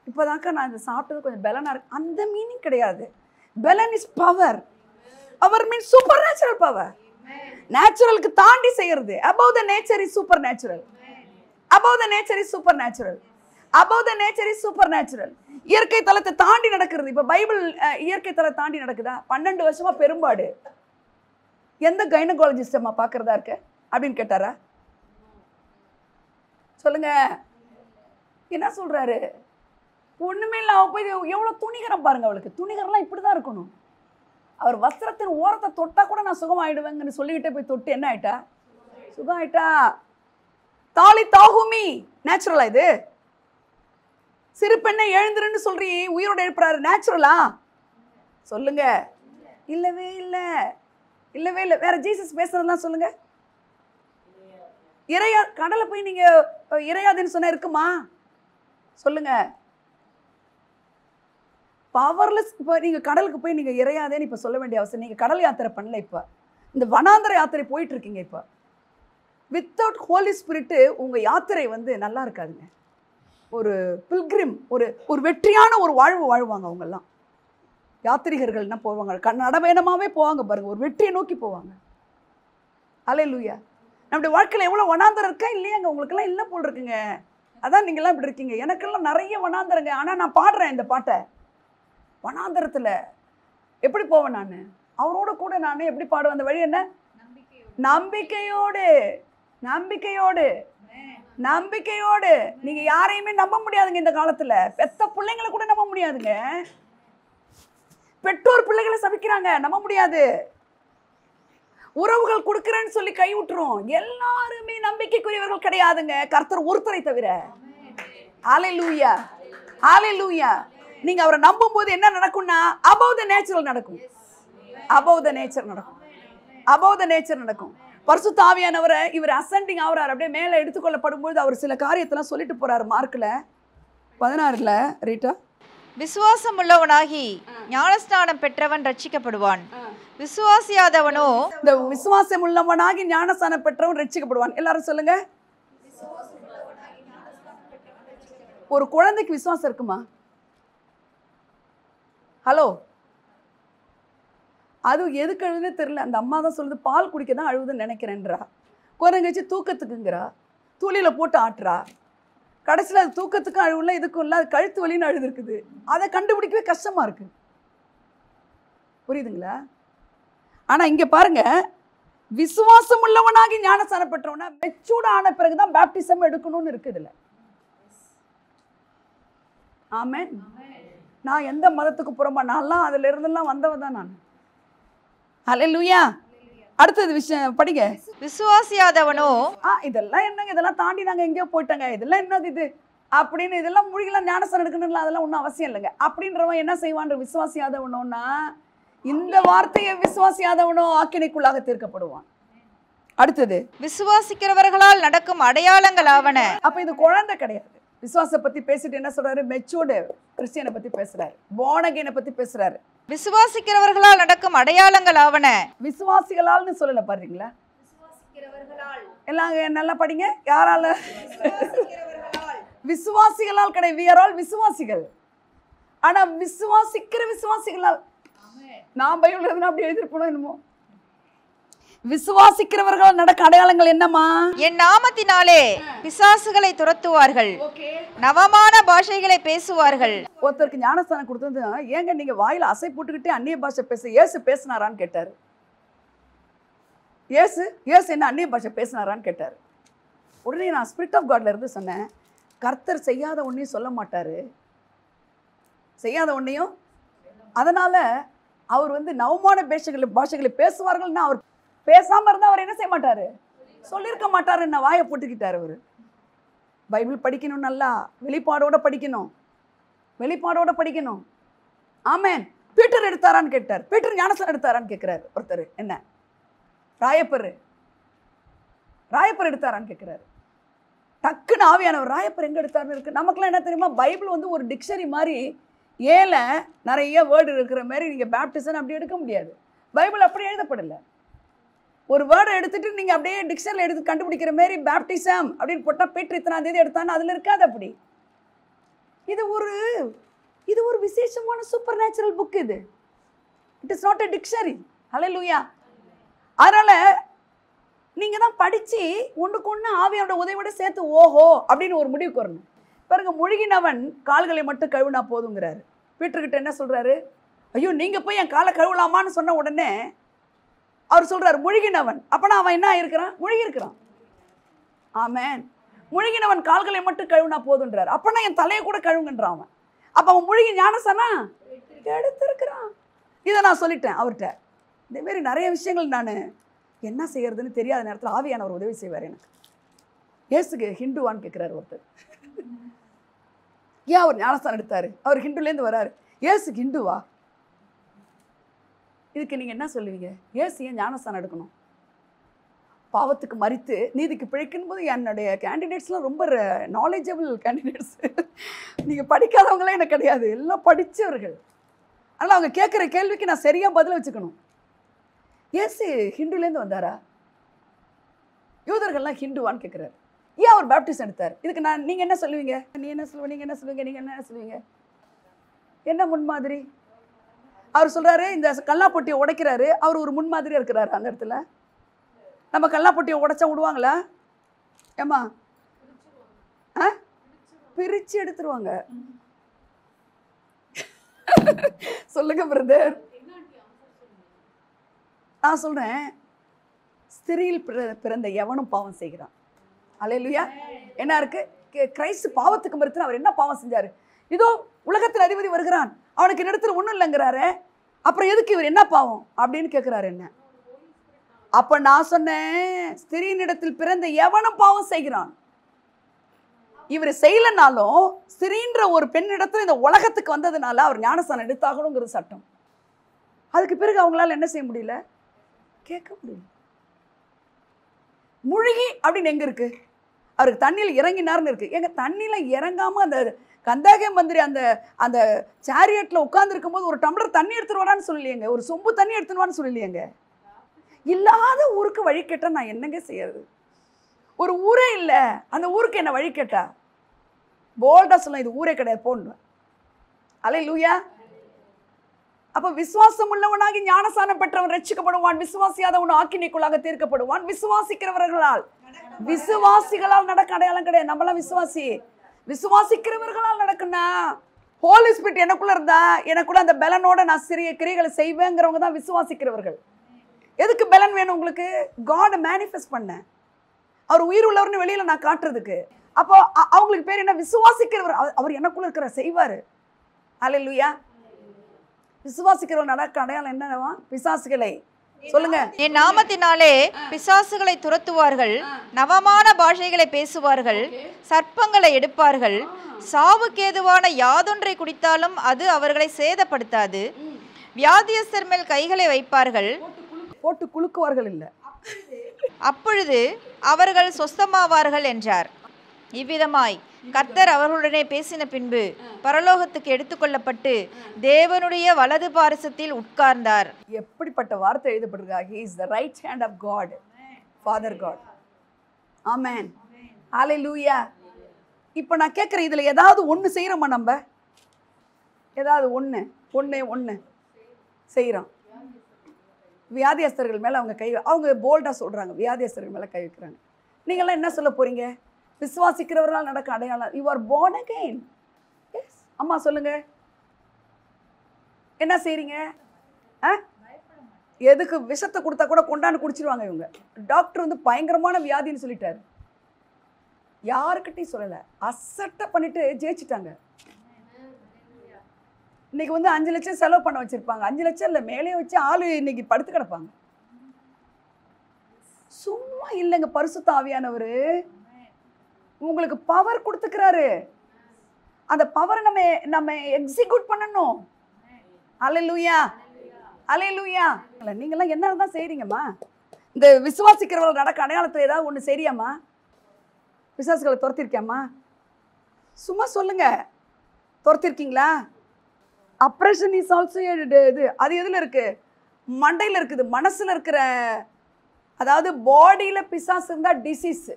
இப்போதாக்கா நான் இதை சாப்பிட்டது கொஞ்சம் பெலனா இருக்கு, அந்த மீனிங் கிடையாது. பெலன் is power. Power means supernatural power. நேச்சுரலுக்கு தாண்டி செய்யறது. above the nature is supernatural. above the nature is supernatural. above the nature is supernatural. இயற்கை தளத்தை தாண்டி நடக்கிறது. இப்போ பைபிள் இயற்கை தளத்தை தாண்டி நடக்குதா? 12 வருஷமா பெரும்பாடு. எந்த கைனகாலஜிஸ்ட் அம்மா பார்க்கறதா இருக்க அப்படின்னு கேட்டாரா? சொல்லுங்க, என்ன சொல்றாரு? ஒண்ணுமே இல்லை. அவ போய் எவ்வளோ துணிகரம் பாருங்க. அவளுக்கு துணிகரெல்லாம் இப்படிதான் இருக்கணும். அவர் வஸ்திரத்தின் ஓரத்தை தொட்டா கூட நான் சுகம் ஆயிடுவேங்கன்னு சொல்லிக்கிட்டே போய் தொட்டு என்ன ஆயிட்டா? சுகம் ஆயிட்டா. தாலி தாகுமி நேச்சுரலா? இது சிறு பெண்ணை எழுந்துருன்னு சொல்றீ, உயிரோட எழுப்புறாரு, நேச்சுரலா? சொல்லுங்க. இல்லவே இல்லை, இல்லவே இல்லை. வேற ஜீசஸ் பேசுறதுலாம் சொல்லுங்க. இறையா கடலை போய் நீங்க இறையாதுன்னு சொன்னா இருக்குமா? சொல்லுங்க. பவர்லெஸ். இப்போ நீங்கள் கடலுக்கு போய் நீங்கள் இறையாதேன்னு இப்போ சொல்ல வேண்டிய அவசியம். நீங்கள் கடல் யாத்திரை பண்ணல. இப்போ இந்த வனாந்தர யாத்திரை போயிட்டு இருக்கீங்க. இப்போ வித்தவுட் ஹோலி ஸ்பிரிட்டு உங்கள் யாத்திரை வந்து நல்லா இருக்காதுங்க. ஒரு பில்கிரிம், ஒரு வெற்றியான ஒரு வாழ்வு வாழ்வாங்க அவங்கெல்லாம். யாத்திரிகர்கள்னா போவாங்க, நடவேனமாகவே போவாங்க பாருங்கள், ஒரு வெற்றியை நோக்கி போவாங்க. அல்லேலூயா. நம்முடைய வாழ்க்கையில் எவ்வளோ வனாந்தரம் இருக்கா இல்லையாங்க? உங்களுக்கெல்லாம் இல்லை போல் இருக்குங்க. அதான் நீங்கள்லாம் இப்படி இருக்கீங்க. எனக்கெல்லாம் நிறைய வனாந்தரங்க. ஆனால் நான் பாடுறேன் இந்த பாட்டை. வனாந்தரத்தில் எப்படி போவேன் நான்? அவரோட கூட நான் எப்படி பாடுவேன்? அந்த வழி என்ன? நம்பிக்கையோடு. நம்பிக்கையோடு நம்பிக்கையோடு. நீங்கள் யாரையுமே நம்ப முடியாதுங்க இந்த காலத்தில். பெத்த பிள்ளைங்களை கூட நம்ப முடியாதுங்க. பெற்றோர் பிள்ளைகளை சபிக்கிறாங்க, நம்ப முடியாது. உறவுகள் கொடுக்குறேன்னு சொல்லி கை விட்டுரும். எல்லாருமே நம்பிக்கைக்குரியவர்கள் கிடையாதுங்க, கர்த்தர் ஒருத்தரை தவிர. ஹல்லேலூயா, ஹல்லேலூயா. நீங்க அவரை நம்பும் போது என்ன நடக்கும்னா above the natural நடக்கும். above the nature நடக்கும். above the nature நடக்கும். பரிசுத்த ஆவியானவரை இவர் அசெண்டிங் ஆகுறாரு, அப்படியே மேலே எடுத்துக்கொள்ளப்படும்போது அவர் சில காரியத்தெல்லாம் சொல்லிட்டு போறாரு. மார்க்ல 16 ரீட்டா, விசுவாசம் உள்ளவனாகி ஞானஸ்நானம் பெற்றவன் ரட்சிக்கப்படுவான், விசுவாசியாதவனோ. இந்த விசுவாசம் உள்ளவனாகி ஞானஸ்நானம் பெற்றவன் ரட்சிக்கப்படுவான். எல்லாரும் சொல்லுங்க. ஒரு குழந்தைக்கு விசுவாசம் இருக்குமா? ஹலோ, அது எதுக்கு அழுதுன்னு தெரியல. அந்த அம்மா தான் சொல்லுது, பால் குடிக்க தான் அழுதுன்னு நினைக்கிறேன்றா. குரங்கச்சி தூக்கத்துக்குங்கிறா, தூளியில் போட்டு ஆட்டுறா. கடைசியில் அது தூக்கத்துக்கும் அழுவுல, இதுக்கும் இல்லை, அது கழுத்து வலின்னு அழுது இருக்குது. அதை கண்டுபிடிக்கவே கஷ்டமாக இருக்குது. புரியுதுங்களா? ஆனால் இங்கே பாருங்க, விசுவாசம் உள்ளவனாகி ஞானஸ்நானம் பெற்றவனா மெச்சூர்ட் ஆன பிறகுதான் பேப்டிசம் எடுக்கணும்னு இருக்குதுல்ல. ஆமென். நான் எந்த மதத்துக்கு புறமா, நான்லாம் அதுல இருந்தெல்லாம் வந்தவன் தான் நான். ஹல்லேலூயா. அடுத்தது விஷயம் படிங்க. விசுவாசியாதவனோ. இதெல்லாம் என்னங்க, இதெல்லாம் தாண்டி நாங்கள் எங்கேயோ போயிட்டோங்க, இதெல்லாம் என்னது இது அப்படின்னு, இதெல்லாம் மொழிகளாம் ஞானஸ்நானம் எடுக்கணும்ல, அதெல்லாம் ஒன்றும் அவசியம் இல்லைங்க அப்படின்றவன் என்ன செய்வான்ற? விசுவாசியாதவனோன்னா இந்த வார்த்தையை விசுவாசியாதவனோ ஆக்கினைக்குள்ளாக தீர்க்கப்படுவான். அடுத்தது, விசுவாசிக்கிறவர்களால் நடக்கும் அடையாளங்கள் ஆவன. அப்ப இது குழந்தை கிடையாது. விசுவாசத்தை பத்தி பேசிட்டு என்ன சொல்றாரு? மெச்சூர்டு கிறிஸ்டியனை பத்தி பேசுறாரு, born again பத்தி பேசுறாரு. விசுவாசிக்கிறவர்களால் நடக்கும் அடையாளங்கள் ஆவன. விசுவாசிகளால்னு சொல்லல, பாருங்களா? எல்லாம் நல்லா படிங்க. யாரால? விசுவாசிகளால் கிடையாது. we are all விசுவாசிகள். ஆனா விசுவாசிக்கிற விசுவாசிகளால். நான் பைபிள் எழுதுனா அப்படி எழுதிருப்போம் என்னமோ. விசுவாசிக்கிறவர்கள் நடக்க அடையாளங்கள் என்னமா? என் நாமத்தினாலே பிசாசுகளை துரத்துவார்கள், நவமான பாஷைகளை பேசுவார்கள். ஒருத்தருக்கு ஞானஸ்தானம் கொடுத்தது, ஏங்க நீங்க வாயில அசை போட்டுக்கிட்டே அந்நிய பாஷை பேச, இயேசு பேசினாரான்னு கேட்டாரு. இயேசு என்ன அந்நிய பாஷை பேசினாரான்னு கேட்டாரு. உடனே நான் ஸ்பிரிட் ஆஃப் காட்ல இருந்து சொன்னேன், கர்த்தர் செய்யாத ஒன்றையும் சொல்ல மாட்டாரு, செய்யாத ஒன்றையும். அதனால அவர் வந்து நவமான பாஷைகளை பேசுவார்கள்னா, அவர் பேசாம இருந்தா அவர் என்ன செய்ய மாட்டாரு? சொல்லியிருக்க மாட்டாரு. நான் வாயை போட்டுக்கிட்டாரு. அவர் பைபிள் படிக்கணும், நல்லா வெளிப்பாடோட படிக்கணும், வெளிப்பாடோட படிக்கணும். ஆமென். பீட்டர் எடுத்தாரான்னு கேட்டார். பீட்டர் ஞானஸ்நானம் எடுத்தாரான்னு கேட்கிறாரு ஒருத்தர். என்ன ராயப்பர் எடுத்தாரான்னு கேட்கிறாரு. டக்குன்னு ஆவியானவர் ராயப்பர் எங்க எடுத்தாருன்னு இருக்கு. நமக்குலாம் என்ன தெரியுமா? பைபிள் வந்து ஒரு டிக்ஷனரி மாதிரி, ஏல நிறைய வேர்டு இருக்கிற மாதிரி நீங்க பேப்டிசம் அப்படி எடுக்க முடியாது. பைபிள் அப்படி எழுதப்படலை. ஒரு வேர்டை எடுத்துட்டு நீங்கள் அப்படியே டிக்ஷனரியில் எடுத்து கண்டுபிடிக்கிற மாதிரி பேப்டிசம் அப்படின்னு போட்டால் பீட்டர் இத்தனாம் தேதி எடுத்தான்னு அதில் இருக்காது. அப்படி இது ஒரு விசேஷமான சூப்பர் நேச்சுரல் புக். இது it is not a dictionary. Hallelujah. அதனால் நீங்கள் தான் படித்து ஒன்றுக்கு ஒன்று ஆவியோட உதவியோட சேர்த்து ஓஹோ அப்படின்னு ஒரு முடிவுக்கு வரணும். பாருங்க, முழுகினவன் கால்களை மட்டும் கழுவினா போதுங்கிறாரு. பீட்டர்கிட்ட என்ன சொல்கிறாரு? ஐயோ நீங்கள் போய் என் காலை கழுவலாமான்னு சொன்ன உடனே அவர் சொல்றாரு முழுகினவன். அப்பனா அவன் என்ன இருக்கிறான்? முழுகி இருக்கிறான். ஆமென். முழுகினவன் கால்களை மட்டும் கழுவினா போதுன்றார். அப்பனா என் தலையை கூட கழுவுங்கன்றான் அவன். அப்ப அவன் முழுகி ஞானஸ்தானா எடுத்திருக்கிறான். இதை நான் சொல்லிட்டேன் அவர்கிட்ட. இதே மாதிரி நிறைய விஷயங்கள் நான் என்ன செய்யறதுன்னு தெரியாத நேரத்தில் ஆவியானவர் உதவி செய்வார் எனக்கு. இயேசுக்கு ஹிந்துவான்னு கேட்கிறாரு ஒருத்தர். ஏன் அவர் ஞானஸ்தானம் எடுத்தாரு? அவர் ஹிந்துலேருந்து வராரு. இயேசுக்கு ஹிந்துவா? இதுக்கு நீங்கள் என்ன சொல்லுவீங்க? இயேசு ஏன் ஞானஸ்தானம் எடுக்கணும்? பாவத்துக்கு மரித்து நீதிக்கு பிழைக்கும் போது என்னுடைய கேண்டிடேட்ஸ்லாம் ரொம்ப நாலேஜபிள் கேண்டிடேட்ஸ். நீங்கள் படிக்காதவங்களே எனக்கு கிடையாது, எல்லாம் படித்தவர்கள். அதனால் அவங்க கேட்குற கேள்விக்கு நான் சரியாக பதில் வச்சுக்கணும். இயேசு ஹிந்துலேருந்து வந்தாரா? யூதர்கள்லாம் ஹிந்துவான்னு கேட்குறாரு. ஏன் அவர் பேப்டிசம் எடுத்தார்? இதுக்கு நீங்கள் என்ன சொல்லுவீங்க? நீங்கள் என்ன சொல்லுவீங்க? என்ன முன்மாதிரி? அவர் சொல்கிறாரு, இந்த கல்லாப்பொட்டியை உடைக்கிறாரு, அவர் ஒரு முன்மாதிரியாக இருக்கிறாரு அந்த இடத்துல. நம்ம கல்லாப்பொட்டியை உடைச்சா விடுவாங்களா? ஏம்மா பிரித்து எடுத்துருவாங்க. சொல்லுங்க பிரதர். நான் சொல்கிறேன், ஸ்திரீயில் பிறந்த எவனும் பாவம் செய்கிறான். அல்லேலூயா. என்ன இருக்கு? கிறிஸ்து பாவத்துக்கு மறுத்து அவர் என்ன பாவம் செஞ்சாரு? இதோ உலகத்தில் அதிபதி வருகிறான், அவனுக்கு இடத்துல ஒன்றும் இல்லைங்கிறாரு, அப்புறம் எதுக்கு இவர் என்ன பாவம் அப்படின்னு கேட்குறாரு என்ன? அப்போ நான் சொன்னேன், ஸ்திரீனிடத்தில் பிறந்த எவனும் பாவம் செய்கிறான். இவர் செய்யலனாலும் ஸ்திரீன்ற ஒரு பெண்ணிடத்தில் இந்த உலகத்துக்கு வந்ததுனால அவர் ஞானஸ்தானம் எடுத்தாகணுங்கிறது சட்டம். அதுக்கு பிறகு அவங்களால என்ன செய்ய முடியல? கேட்க முடியல. முழுகி அப்படின்னு எங்க இருக்கு? அவருக்கு தண்ணியில் இறங்கினார்னு இருக்கு. எங்க தண்ணியில இறங்காம அந்த கந்தாகே மந்திரி அந்த அந்த சேரியட்ல உட்கார்ந்து இருக்கும்போது ஒரு டம்ளர் தண்ணி எடுத்துட்டு வரான்னு சொல்லலையேங்க, ஒரு சொம்பு தண்ணி எடுத்துன்னு சொல்லலையேங்க. இல்லாத ஊருக்கு வழி கேட்டா நான் என்னங்க செய்யறது? ஒரு ஊரே இல்லை, அந்த ஊருக்கு என்ன வழி கேட்டா? போல்டா சொல்ல, இது ஊரே கிடையாது போன்னு. அல்லேலூயா. அப்ப விசுவாசம் உள்ளவனாகி ஞானஸ்நானம் பெற்றவன் ரட்சிக்கப்படுவான், விசுவாசியாதவன் ஆக்கினைக்குள்ளாக தீர்க்கப்படுவான். விசுவாசிகளால் நடக்க அடையாளம் கிடையாது. நம்மளாம் விசுவாசிக்கிறவர்களால் நடக்குன்னா, ஹோலி ஸ்பிரிட் எனக்குள்ள இருந்தா எனக்குள்ள அந்த பலனோட நான் சிறிய கிரியைகளை செய்வேங்கிறவங்க தான் விசுவாசிக்கிறவர்கள். எதுக்கு பலன் வேணும் உங்களுக்கு? காட் மேனிஃபெஸ்ட் பண்ண, அவர் உயிர் உள்ளவர்னு வெளியில நான் காட்டுறதுக்கு. அப்போ அவங்களுக்கு பேர் என்ன? விசுவாசிக்கிறவர். அவர் எனக்குள்ள இருக்கிற செய்வாரு. அல்லேலூயா. விசுவாசிக்கிறவர் நடக்க அடையாளம் என்னவா? பிசாசுகளை சொல்லுங்க. என் நாமத்தினாலே பிசாசுகளை துரத்துவார்கள், நவமான பாஷைகளை பேசுவார்கள், சர்ப்பங்களை எடுப்பார்கள், சாவுக்கேதுவான யாதொன்றை குடித்தாலும் அது அவர்களை சேதப்படுத்தாது, வியாதியஸ்தர் மேல் கைகளை வைப்பார்கள், போட்டு குலுக்குவார்கள் இல்லை, அப்பொழுது அவர்கள் சொஸ்தமாவார்கள் என்றார். இவ்விதமாய் கர்த்தர் அவர்களுடனே பேசின பின்பு பரலோகத்துக்கு எடுத்துக்கொள்ளப்பட்டு தேவனுடைய வலது பாரிசத்தில் உட்கார்ந்தார். எப்படிப்பட்ட வார்த்தை எழுதப்பட்டிருக்கா? He is the right hand of God, Father God. Amen. Hallelujah. இப்போ நான் கேட்குறேன், இதில் ஏதாவது ஒன்று செய்கிறோமா? நம்ம ஏதாவது ஒன்று செய்கிறோம். வியாதியஸ்தர்கள் மேலே அவங்க போல்டாக சொல்கிறாங்க, வியாதியஸ்தர்கள் மேலே கை வைக்கிறாங்க. நீங்கள்லாம் என்ன சொல்ல போகிறீங்க? விசுவாசிக்கிறவர்களால் நடக்க அடையாளம். You are born again. Yes. அம்மா சொல்லுங்க, என்ன செய்கிறீங்க? எதுக்கு? விஷத்தை கொடுத்தா கூட கொண்டாந்து குடிச்சிருவாங்க இவங்க. டாக்டர் வந்து பயங்கரமான வியாதின்னு சொல்லிட்டாரு, யாருக்கிட்டையும் சொல்லலை, அசட்டை பண்ணிட்டு ஜெயிச்சிட்டாங்க. இன்னைக்கு வந்து 5 லட்சம் செலவு பண்ண வச்சிருப்பாங்க. 5 லட்சம் இல்லை, மேலே வச்சு ஆளு இன்னைக்கு படுத்து கிடப்பாங்க. சும்மா இல்லைங்க. பரிசுத்த ஆவியானவர் உங்களுக்கு பவர் கொடுத்துக்கிறாரு. அந்த பவரை நம்ம எக்ஸிக்யூட் பண்ணணும். அல்லேலூயா, அல்லேலூயா. நீங்களாம் என்னதான் செய்றீங்கம்மா? இந்த விசுவாசிக்கிறவர்கள் நடக்க அடையாளத்தில் ஏதாவது ஒன்று சரியாம்மா? விசுவாசிகளை துரத்திருக்கியாம்மா? சும்மா சொல்லுங்க, துரத்திருக்கீங்களா? அப்ரேஷன் இஸ் ஆல்சோ இது. அது எதில் இருக்கு? மண்டையில் இருக்குது, மனசில் இருக்கிற. அதாவது பாடியில் பிசாசு இருந்தால் டிசீஸ்,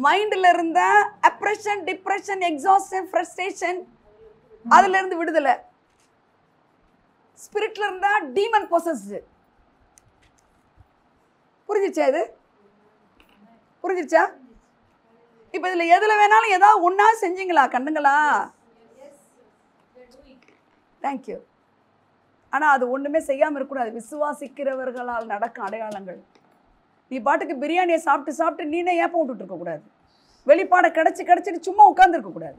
மைண்டில் இருந்தால் அப்ரேஷன், டிப்ரெஷன், எக்ஸாஸ்ஷன், ஃப்ரஸ்ட்ரேஷன், அதுல இருந்து விடுதலை. ஸ்பிரிட்ல இருந்தால் டீமன் பொசஸ்டு. புரிஞ்சிச்சா? இது புரிஞ்சிச்சா? இப்போ இதில் எதில் வேணாலும் ஏதாவது ஒன்றா செஞ்சீங்களா கண்ணுங்களா? தேங்க்யூ. ஆனால் அது ஒன்றுமே செய்யாமல் இருக்கக்கூடாது. விசுவாசிக்கிறவர்களால் நடக்கும் அடையாளங்கள். நீ பாட்டுக்கு பிரியாணியை சாப்பிட்டு நீனே ஏப்பம் விட்டுட்டு இருக்கக்கூடாது. வெளிப்பாடை கிடைச்சிட்டு சும்மா உட்காந்துருக்கக்கூடாது.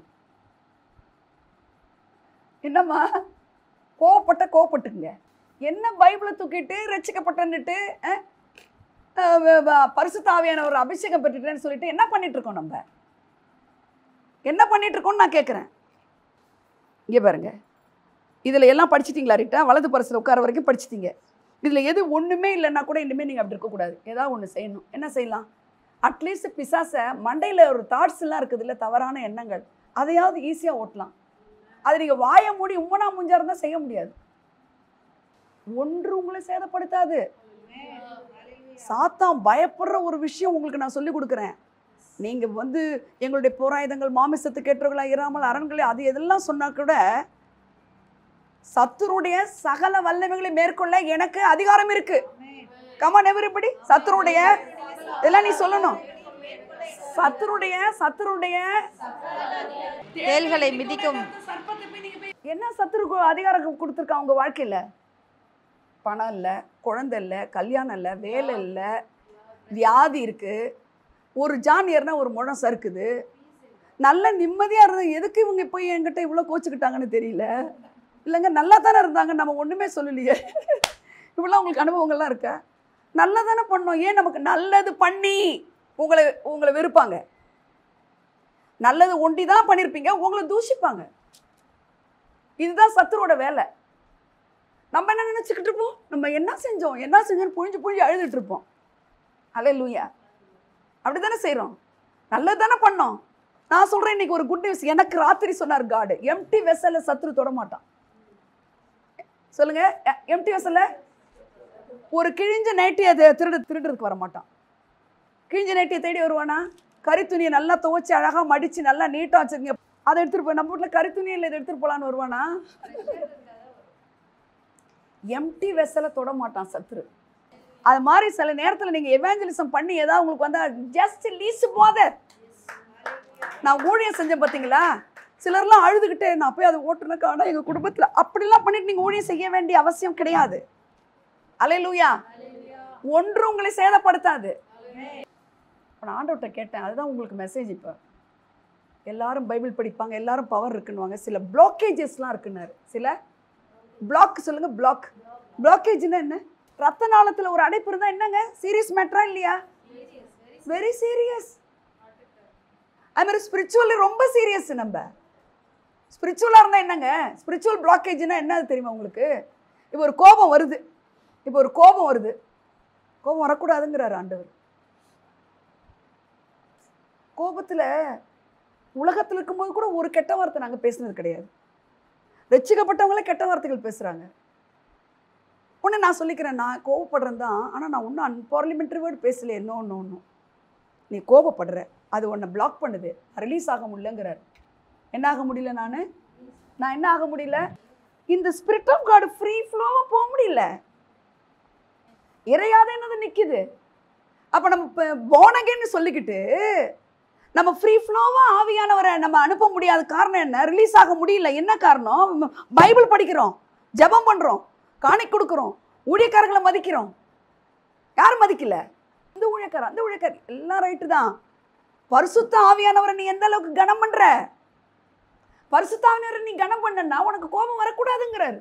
என்னம்மா கோவப்பட்டுக்குங்க. என்ன பைபிளை தூக்கிட்டு ரட்சிக்கப்பட்டன்னுட்டு பரிசுத்த ஆவியான ஒரு அபிஷேகம் பெற்றுட்டேன்னு சொல்லிட்டு என்ன பண்ணிட்டு இருக்கோம்? நம்ம என்ன பண்ணிட்டு இருக்கோம்னு நான் கேட்குறேன். இங்கே பாருங்க, இதில் எல்லாம் படிச்சிட்டிங்களா? ரிட்டா வலது பரிசில் உட்கார வரைக்கும் படிச்சிட்டிங்க. இதில் எது ஒன்றுமே இல்லைன்னா கூட இனிமேல் நீங்கள் அப்படி இருக்கக்கூடாது. ஏதாவது ஒன்று செய்யணும். என்ன செய்யலாம்? அட்லீஸ்ட் பிசாசை மண்டையில் ஒரு தாட்ஸ்லாம் இருக்குது இல்லை, தவறான எண்ணங்கள், அதையாவது ஈஸியாக ஓட்டலாம். அது நீங்கள் வாயை மூடி உம்மனா முஞ்சா இருந்தால் செய்ய முடியாது. ஒன்று உங்களை சேதப்படுத்தாது. சாத்தான் பயப்படுற ஒரு விஷயம் உங்களுக்கு நான் சொல்லி கொடுக்குறேன். நீங்க வந்து எங்களுடைய போராயுதங்கள் மாமிசத்துக்கு ஏற்றவர்களாக இராமல் அரண்களை அது எதெல்லாம் சொன்னா கூட சத்துருடைய சகல வல்லமைகளை மேற்கொள்ள எனக்கு அதிகாரம் இருக்கு. Come on everybody. சத்துருடைய இதெல்லாம் நீ சொல்லணும். சத்துருடைய தேள்களை மிதிக்கும். என்ன சத்துருக்கு அதிகாரம் கொடுத்துருக்கா உங்க வாழ்க்கையில? பணம் இல்லை, குழந்தை இல்லை, கல்யாணம் இல்லை, வேலை இல்லை, வியாதி இருக்கு, ஒரு ஜான் ஏறினா ஒரு முழம் சறுக்குது, நல்ல நிம்மதியாக இருந்தது. எதுக்கு இவங்க போய் என்கிட்ட இவ்வளோ கோச்சுக்கிட்டாங்கன்னு தெரியல. இல்லைங்க நல்லா தானே இருந்தாங்க, நம்ம ஒன்றுமே சொல்லலையே. இவ்வளோ உங்களுக்கு அனுபவங்கள்லாம் இருக்கா? நல்லா தானே பண்ணோம். ஏன் நமக்கு நல்லது பண்ணி உங்களை வெறுப்பாங்க? நல்லது ஒண்டி தான் பண்ணியிருப்பீங்க, உங்களை தூஷிப்பாங்க. இதுதான் சத்துருவோட வேலை. நம்ம என்ன நினச்சிக்கிட்டு இருப்போம்? நம்ம என்ன செஞ்சோன்னு புழிஞ்சு அழுதுட்டு இருப்போம். அல்லேலூயா. அப்படி தானே செய்கிறோம். நல்லது தானே பண்ணோம். நான் சொல்கிறேன் இன்னைக்கு ஒரு குட் நியூஸ். எனக்கு ராத்திரி சொன்னார் காடு, எம்டி வெசல்ல சத்துரு தொட மாட்டான். சொல்லுங்க, எம்டி வெசல்ல ஒரு கிழிஞ்ச நைட்டி அதை திருடுறதுக்கு வர மாட்டான். கிழிஞ்ச நைட்டியை தேடி வருவானா? கறி துணியை நல்லா துவைச்சி அழகாக மடித்து நல்லா நீட்டாக வச்சுருங்க, அதை எடுத்துகிட்டு போய் நம்ம வீட்டில் கறி துணியை இல்லை இதை எடுத்துகிட்டு போகலான்னு வருவானா? எம்டி வெசலை தொட மாட்டான் சத்துரு. அது மாதிரி சில நேரத்தில் நீங்கள் எவாஞ்சலிசம் பண்ணி ஏதாவது உங்களுக்கு வந்தால் ஜஸ்ட் லீஸ் போத. நான் ஊழியம் செஞ்சேன் பார்த்தீங்களா? சிலர்லாம் அழுதுகிட்டே நான் போய் அதை ஓட்டுன காணா எங்கள் குடும்பத்தில். அப்படிலாம் பண்ணிட்டு நீங்கள் ஊழியம் செய்ய வேண்டிய அவசியம் கிடையாது. அல்லேலூயா. ஒன்று உங்களை சேதப்படுத்தாது. இப்போ நான் ஆண்டவர்கிட்ட கேட்டேன், அதுதான் உங்களுக்கு மெசேஜ். இப்போ எல்லாரும் பைபிள் படிப்பாங்க, எல்லாரும் பவர் இருக்குன்னுவாங்க, சில பிளாக்கேஜஸ்லாம் இருக்குன்னாரு. சில பிளாக் சொல்லுங்க. பிளாக்கேஜ்னா என்ன? ரத்த நாளத்தில் ஒரு அடைப்பு இருந்தால் என்னங்க? சீரியஸ் மேட்டரா இல்லையா? Very serious. அது மாதிரி ஸ்பிரிச்சுவலி ரொம்ப சீரியஸ். நம்ம ஸ்பிரிச்சுவலாக இருந்தால் என்னங்க? ஸ்பிரிச்சுவல் பிளாக்கேஜ்னா என்ன தெரியுமா உங்களுக்கு? இப்போ ஒரு கோபம் வருது, கோபம் வரக்கூடாதுங்கிறார் ஆண்டவர். கோபத்தில் உலகத்தில் இருக்கும்போது கூட ஒரு கெட்ட வார்த்தை நாங்கள் பேசுனது கிடையாது. ரட்சிக்கப்பட்டவங்களே கெட்ட வார்த்தைகள் பேசுகிறாங்க. ஒன்று நான் சொல்லிக்கிறேன், நான் கோபப்படுறேன் தான், ஆனால் நான் ஒன்றும் அன்பார்லிமெண்ட்ரி வேர்டு பேசலையே. இன்னும் நீ கோபப்படுற, அது உன்னை பிளாக் பண்ணுது, ரிலீஸ் ஆக முடியலங்கிறார். என்ன ஆக முடியல? நான் என்ன ஆக முடியல? இந்த ஸ்பிரிட் ஆஃப் காட் ஃப்ரீ ஃப்ளோவாக போக முடியல. இறையாத என்னது நிற்கிது. அப்போ நம்ம இப்போ born again சொல்லிக்கிட்டு நம்ம ஃப்ரீ ஃப்ளோவாக ஆவியானவரை நம்ம அனுப்ப முடியாத காரணம் என்ன? ரிலீஸ் ஆக முடியல. என்ன காரணம்? பைபிள் படிக்கிறோம், ஜெபம் பண்ணுறோம், காணிக்கை கொடுக்குறோம், ஊழியக்காரங்களை மதிக்கிறோம். யார் மதிக்கல? இந்த ஊழியக்காரன் அந்த ஊழியக்காரர் எல்லாம் ரைட்டு தான். பரிசுத்த ஆவியானவரை நீ எந்த அளவுக்கு கனம் பண்ற? பரிசுத்த ஆவியானவரை நீ கனம் பண்ணா உனக்கு கோபம் வரக்கூடாதுங்கிறார்.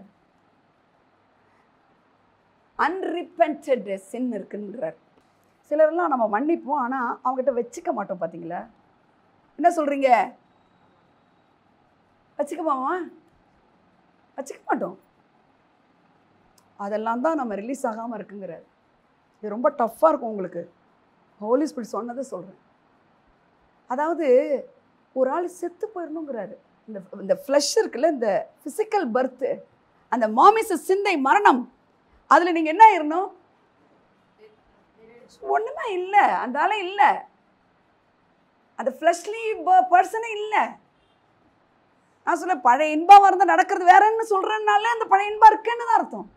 அன்ரிப்பென்டட் சின் இருக்குங்கிறார். சிலரெல்லாம் நம்ம மன்னிப்போம், ஆனால் அவங்ககிட்ட வச்சுக்க மாட்டோம். பார்த்தீங்களா? என்ன சொல்கிறீங்க? வச்சுக்க மாட்டோம். அதெல்லாம் தான் நம்ம ரிலீஸ் ஆகாமல் இருக்குங்கிறார். இது ரொம்ப டஃப்பாக இருக்கும் உங்களுக்கு. ஹோலி ஸ்பிரிட் சொன்னதை சொல்கிறேன். அதாவது ஒரு ஆள் செத்து போயிடணுங்கிறாரு. இந்த ஃப்ளஷ் இருக்குல்ல, இந்த ஃபிசிக்கல் பர்த்து, அந்த மாமிச சிந்தை மரணம், அதில் நீங்கள் என்ன ஆயிடணும்? ஒன்றுமே இல்லை. அந்த ஆளே இல்லை, அந்த ஃப்ளஷ்லி பர்சனே இல்லை. நான் சொல்ல பழைய இன்பம் இருந்தால் நடக்கிறது வேறன்னு சொல்கிறேன்னாலே அந்த பழைய இன்பம் இருக்குன்னு தான் அர்த்தம்.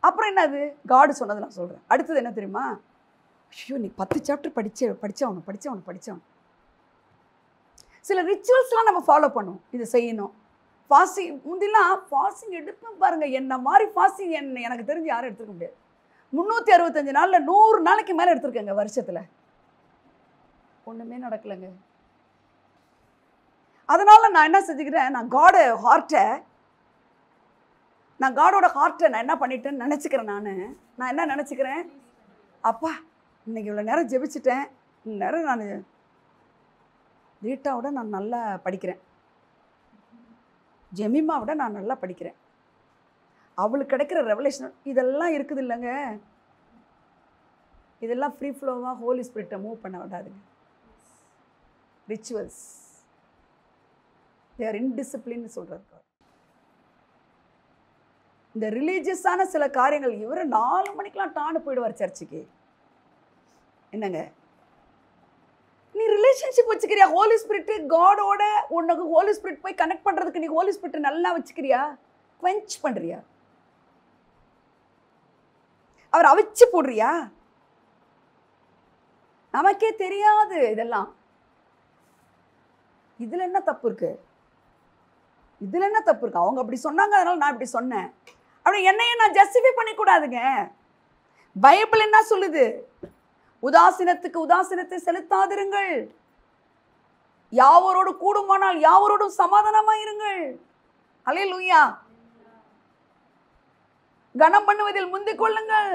அப்புறம் என்னது? காடு சொன்னது நான் சொல்கிறேன். அடுத்தது என்ன தெரியுமா? ஐயோ நீ 10 சாப்டர் படித்தவனும். சில ரிச்சுவல்ஸ்லாம் நம்ம ஃபாலோ பண்ணுவோம். இதை செய்யணும். ஃபாஸ்டிங் முந்திலாம் ஃபாஸ்டிங் எடுப்பேன் பாருங்கள். என்ன மாதிரி ஃபாஸ்டிங் எனக்கு தெரிஞ்சு யாரும் எடுத்துக்க முடியாது. 365 நாளில் 100 நாளைக்கு மேலே எடுத்துருக்கேங்க வருஷத்தில். ஒன்றுமே நடக்கலைங்க. அதனால் நான் என்ன செஞ்சுக்கிறேன், நான் காடோட ஹார்ட்டை நான் என்ன பண்ணிட்டேன்னு நினச்சிக்கிறேன். நான் என்ன நினச்சிக்கிறேன், அப்பா இன்னைக்கு இவ்வளோ நேரம் ஜெபிச்சிட்டேன், இந்த நேரம் நான் ரீட்டாவோட நான் நல்லா படிக்கிறேன், ஜெமிமாவோட நான் நல்லா படிக்கிறேன், அவளுக்கு கிடைக்கிற ரெவலேஷன் இதெல்லாம் இருக்குது இல்லைங்க. இதெல்லாம் ஃப்ரீ ஃப்ளோவாக ஹோலி ஸ்பிரிட்டை மூவ் பண்ண விடாதுங்க. ரிச்சுவல்ஸ் தே ஆர் இன்டிசிப்ளின்னு சொல்கிறார். இந்த ரிலீஜியஸான சில காரியங்கள், இவர் 4 மணிக்கெலாம் டான்னு போயிடுவார் சர்ச்சுக்கு. என்னங்க, நீ ரிலேஷன்ஷிப் வச்சுக்கிறியா? ஹோலி ஸ்பிரிட் காடோட உனக்கு ஹோலி ஸ்பிரிட் போய் கனெக்ட் பண்ணுறதுக்கு நீ ஹோலி ஸ்பிரிட் நல்லா வச்சுக்கிறியா? குவென்ச் பண்ணுறியா? அவர் அவிச்சு போடுறியா? நமக்கே தெரியாது இதெல்லாம். இதில் என்ன தப்பு இருக்கு? இதில் என்ன தப்பு இருக்கு? அவங்க அப்படி சொன்னாங்க, அதனால நான் இப்படி சொன்னேன் அப்படி என்னையே நான் ஜஸ்டிஃபை பண்ணிக்கூடாதுங்க. பைபிள் என்ன சொல்லுது? உதாசீனத்துக்கு உதாசீனத்தை செலுத்தாதிருங்கள், யாவரோடு கூடுமானால் யாவரோடும் சமாதானமா இருங்கள். அல்லேலூயா. கனம் பண்ணுவதில் முந்திக் கொள்ளுங்கள்.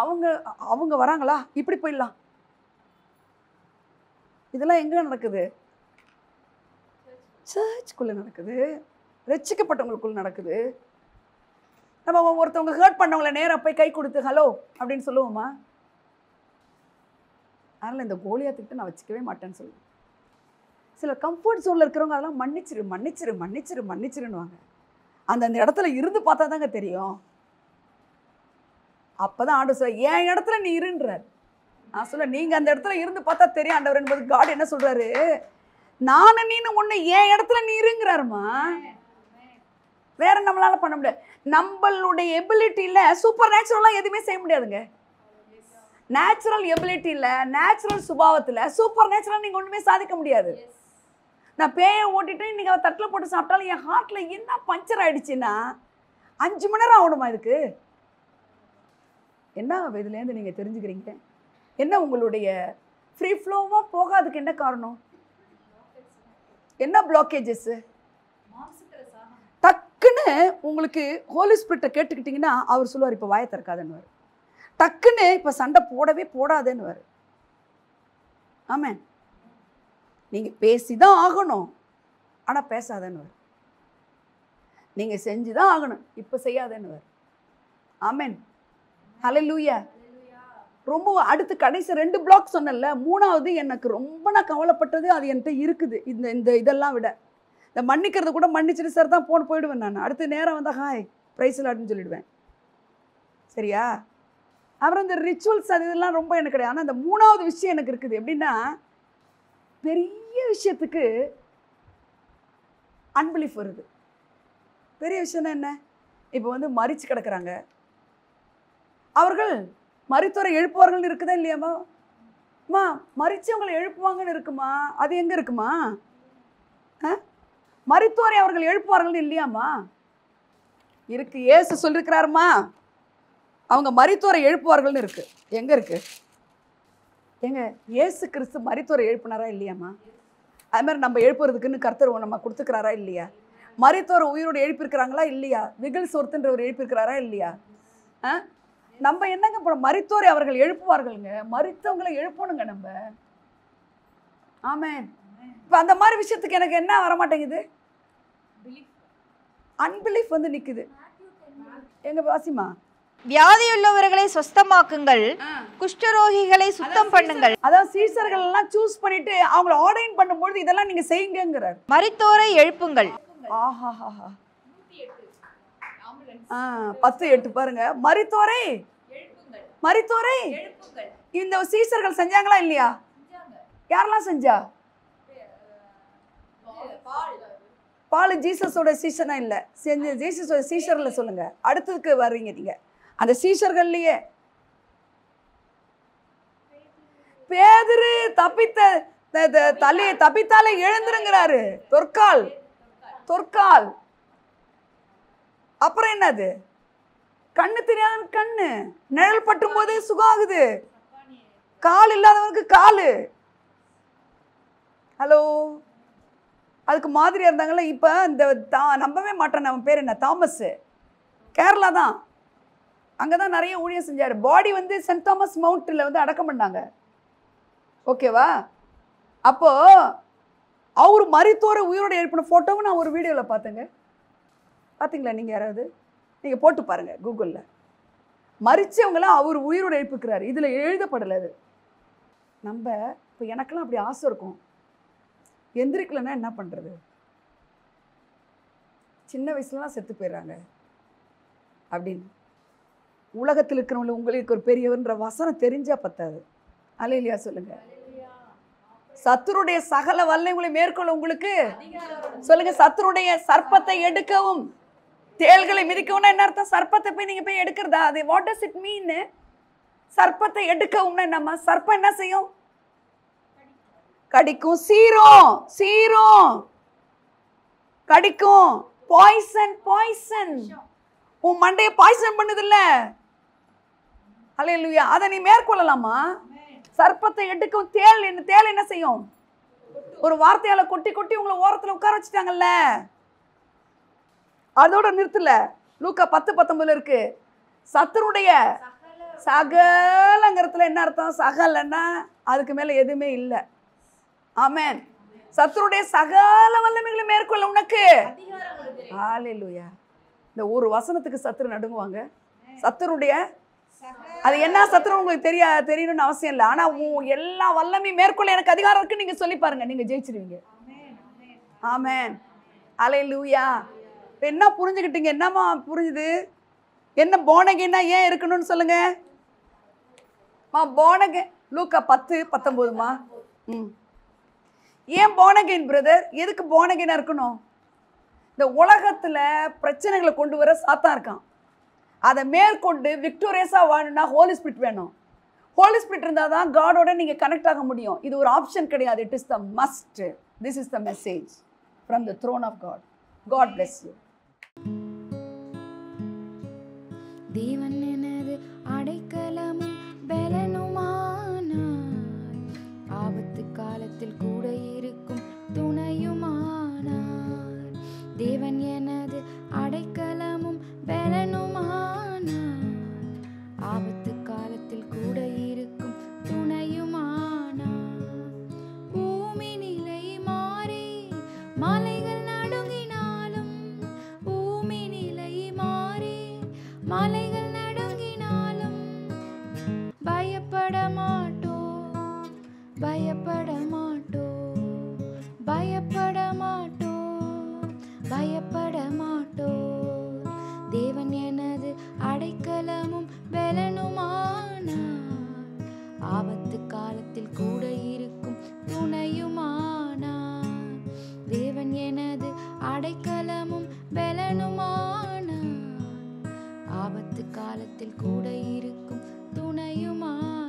அவங்க அவங்க வராங்களா, இப்படி போயிடலாம். இதெல்லாம் எங்க நடக்குது? சர்ச்சுக்குள்ள நடக்குது, ரட்சிக்கப்பட்டவங்களுக்குள்ள நடக்குது. நம்ம ஒருத்தவங்க ஹர்ட் பண்ணவங்கள நேராக போய் கை கொடுத்து ஹலோ அப்படின்னு சொல்லுவோமா? அதனால் இந்த கோலியாத்துக்கிட்ட நான் வச்சுக்கவே மாட்டேன்னு சொல்லுவேன். சில கம்ஃபர்ட் ஜோனில் இருக்கிறவங்க அதெல்லாம் மன்னிச்சிரு மன்னிச்சிரு மன்னிச்சிரு மன்னிச்சிருன்னுவாங்க. அந்த இடத்துல இருந்து பார்த்தா தாங்க தெரியும். அப்போ தான் ஆண்டவர் சொல்ல, என் இடத்துல நீ இருன்றார். நான் சொல்ல, நீங்கள் அந்த இடத்துல இருந்து பார்த்தா தெரியும் ஆண்டவர் என்பது. காட் என்ன சொல்கிறாரு? நானும் நீனு ஒன்று, என் இடத்துல நீ இருங்கிறாருமா. வேற நம்மளால பண்ண முடியாது. நம்மளுடைய எபிலிட்டியில் சூப்பர் நேச்சுரலாக எதுவுமே செய்ய முடியாதுங்க. நேச்சுரல் எபிலிட்டியில், நேச்சுரல் சுபாவத்தில் சூப்பர் நேச்சுரல் நீங்கள் ஒன்றுமே சாதிக்க முடியாது. நான் பேயை ஓட்டிட்டு இன்றைக்கி அவள் தட்டில் போட்டு சாப்பிட்டாலும் என் ஹார்ட்டில் என்ன பஞ்சர் ஆகிடுச்சின்னா 5 மணி நேரம் ஆகணுமா இதுக்கு? என்ன இதுலேருந்து நீங்கள் தெரிஞ்சுக்கிறீங்க? என்ன உங்களுடைய ஃப்ரீ ஃப்ளோவாக போகாதுக்கு என்ன காரணம்? என்ன பிளாக்கேஜஸ்ஸு? டக்குன்னு உங்களுக்கு ஹோலி ஸ்பிரிட்டை கேட்டுக்கிட்டிங்கன்னா அவர் சொல்லுவார், இப்போ வாயை திறக்காதுன்னுவார். டக்குன்னு இப்போ சண்டை போடவே போடாதுன்னுவார். ஆமாம், நீங்கள் பேசி தான் ஆகணும், ஆனால் பேசாதன்னுவார். நீங்கள் செஞ்சு தான் ஆகணும், இப்போ செய்யாதன்னுவார். ஆமென், ஹல்லேலூயா. ரொம்ப அடுத்து கடைசி 2 பிளாக் சொன்னல, 3வது எனக்கு ரொம்ப நான் கவலைப்பட்டது, அது என்கிட்ட இருக்குது. இந்த இதெல்லாம் விட இந்த மன்னிக்கிறது கூட மன்னிச்சுட்டு சார் தான் போயிடுவேன் நான். அடுத்த நேரம் வந்தால் ஹாய் ப்ரைஸ் லார்ட்னு சொல்லிடுவேன். சரியா? அப்புறம் இந்த ரிச்சுவல்ஸ் அது இதெல்லாம் ரொம்ப எனக்கு கிடையாது. ஆனால் இந்த 3வது விஷயம் எனக்கு இருக்குது. எப்படின்னா, பெரிய விஷயத்துக்கு அன்பிலீஃப் வருது. பெரிய விஷயம்னா என்ன? இப்போ வந்து மரிச்சு கிடக்குறாங்க, அவர்கள் மரித்தோரை எழுப்புவார்கள் இருக்குதா இல்லையாம்மா? அம்மா மரிச்சவங்களை எழுப்புவாங்கன்னு இருக்குமா? அது எங்கே இருக்குமா? மரித்தோரை அவர்கள் எழுப்புவார்கள் இல்லையாம்மா? இருக்கு. இயேசு சொல்லியிருக்கிறாருமா, அவங்க மரித்தோரை எழுப்புவார்கள்னு இருக்கு. எங்கே இருக்கு? எங்க இயேசு கிறிஸ்து மரித்தோரை எழுப்பினாரா இல்லையாம்மா? அது மாதிரி நம்ம எழுப்புறதுக்குன்னு கர்த்தர் நம்ம கொடுத்துக்கிறாரா இல்லையா? மரித்தோரை உயிரோடு எழுப்பியிருக்கிறாங்களா இல்லையா? விகில்ஸ் ஒருத்தன்றவர் எழுப்பியிருக்கிறாரா இல்லையா? நம்ம என்னங்க போட, மரித்தோரை அவர்கள் எழுப்புவார்களுங்க, மரித்தவங்களை எழுப்பணுங்க நம்ம. ஆமென். இப்போ அந்த மாதிரி விஷயத்துக்கு எனக்கு என்ன வரமாட்டேங்குது? அன்பிலீஃப் வந்து நிற்குது. எங்க வாசிமா? வியாதியுள்ளவர்களை சுத்தமாக்குங்கள், குஷ்டரோகிகளை சுத்தம் பண்ணுங்கள். அதான் சீசர்கள் எல்லாம் சூஸ் பண்ணிட்டு அவங்களை ஆர்டைன் பண்ணும்போது இதெல்லாம் நீங்க செய்யுங்கிறார். மரித்தோரை எழுப்புங்கள். ஆஹாஹா. 10:8 பாருங்க. மரித்தோரை மரித்தோரை இந்த சீசர்கள் செஞ்சாங்களா இல்லையா? யாரெல்லாம் செஞ்சா? பால் ஜீசஸோட சீசனா இல்லை, செஞ்ச ஜீசஸோட சீசர்ல சொல்லுங்க. அடுத்ததுக்கு வர்றீங்க நீங்க. அந்த சீசர்கள்லயே பேதுரு தப்பித்தாலே எழுந்துருங்கிறாரு. தொற்கால். அப்புறம் என்னது? கண்ணு தெரியாத கண்ணு, நிழல் பட்டும் போதே சுகம் ஆகுது. கால் இல்லாதவனுக்கு காலு. ஹலோ, அதுக்கு மாதிரியா இருந்தாங்களா? இப்போ இந்த நம்பவே மாட்டேன், அவன் பேர் என்ன, தாமஸ், கேரளா தான். அங்கே தான் நிறைய ஊழியம் செஞ்சார். பாடி வந்து சென்ட் தாமஸ் மவுண்ட்டில் வந்து அடக்கம் பண்ணாங்க. ஓகேவா? அப்போது அவர் மரித்தோரை உயிரோடு எழுப்பின ஃபோட்டோவும் நான் ஒரு வீடியோவில் பார்த்தேங்க. பார்த்தீங்களா நீங்கள்? யாராவது நீங்கள் போட்டு பாருங்கள் கூகுளில். மரிச்சவங்களாம் அவர் உயிரோடு எழுப்பிக்கிறாரு. இதில் எழுதப்படலை அது. நம்ம இப்போ எனக்கெல்லாம் அப்படி ஆசை இருக்கும். எந்திரிக்கலைன்னா என்ன பண்ணுறது? சின்ன வயசுலலாம் செத்து போயிடுறாங்க. அப்படின்னு. உலகத்தில் இருக்கிறவங்க உங்களுக்கு ஒரு பெரியவர்ன்ற வசனம் தெரிஞ்சா பத்தாது. அல்லேலூயா சொல்லுங்க. சத்துருடைய சகல வல்லமைகளை மேற்கொள்ள உங்களுக்கு சொல்லுங்க. சத்துருடைய சர்ப்பத்தை எடுக்கவும் தேள்களை மிதிக்கவும் என்ன அர்த்தம்? சர்ப்பத்தை போய் நீங்க போய் எடுக்கிறதா? அது வாட் டஸ் இட் மீன்? சர்ப்பத்தை எடுக்கவும் நம்ம சர்ப்பம் என்ன செய்யும்? கடிக்கும், சீரும் சீரும் கடிக்கும். பாய்சன் பாய்சன் உன் மண்டைய பாய்சன் பண்ணுதில்ல. அல்லேலூயா. அதை நீ மேற்கொள்ளலாமா? சர்ப்பத்தை எடுக்கும். தேள் என்ன செய்யும்? ஒரு வார்த்தையால கொட்டி கொட்டி உங்களை ஓரத்துல உட்கார வச்சுட்டாங்கல்ல. அதோட நிறுத்தல. லூக்கா 10:19 இருக்கு. சத்துருடைய சகலங்கிறதுல என்ன அர்த்தம்? சகலன்னா அதுக்கு மேல எதுவுமே இல்லை. ஆமென். சத்துருடைய சகல வல்லமைகளை மேற்கொள்ள உனக்கு ஹல்லேலூயா. இந்த ஒரு வசனத்துக்கு சத்துரு நடுங்குவாங்க. சத்துருடைய அது என்ன சத்துரு உங்களுக்கு தெரியணும்னு அவசியம் இல்லை. ஆனா எல்லா வல்லமையும் மேற்கொள்ள எனக்கு அதிகாரம் இருக்கு நீங்க சொல்லி பாருங்க, நீங்க ஜெயிச்சிருவீங்க. ஆமென். ஹல்லேலூயா. இப்போ என்ன புரிஞ்சுக்கிட்டீங்க? என்னமா புரிஞ்சுது? என்ன போனகேன்னா ஏன் இருக்கணும்னு சொல்லுங்க. போனகே லூக்கா 10:19மா. ஏன் போனகேன் பிரதர்? எதுக்கு போனகேனா இருக்கணும்? இந்த உலகத்துல பிரச்சனைகளை கொண்டு வர சாத்தான் இருக்கான். அதை மேற்கொண்டு விக்டோரியஸா வாழணும்னா ஹோலி ஸ்பிரிட் வேணும். ஹோலி ஸ்பிரிட் இருந்தால் தான் காடோட நீங்கள் கனெக்ட் ஆக முடியும். இது ஒரு ஆப்ஷன் கிடையாது. It is the must. This is the message from the throne of God. God bless you. தேவன் எனது அடைக்கலமும் பலனுமானார், ஆபத்து காலத்தில் கூட இருக்கும் துணையுமானார். தேவன் எனது அடைக்கலமும் பலனுமானார், ஆபத்து காலத்தில் கூட இருக்கும் துணையுமானார். பூமி நிலை மாறி மலைகள் நடுங்கினாலும், பூமி நிலை மாறி மலைகள் நடுங்கினாலும் பயப்பட மாட்டோம், பயப்பட மாட்டோம், பயப்பட மாட்டோம், பயப்பட மாட்டோம். தேவன் எனது அடைக்கலமும் பலனுமானார், ஆபத்து காலத்தில் கூட இருக்கும் துணையுமானார். தேவன் எனது அடைக்கலமும் பலனுமானார், ஆபத்து காலத்தில் கூட இருக்கும் துணையுமானார்.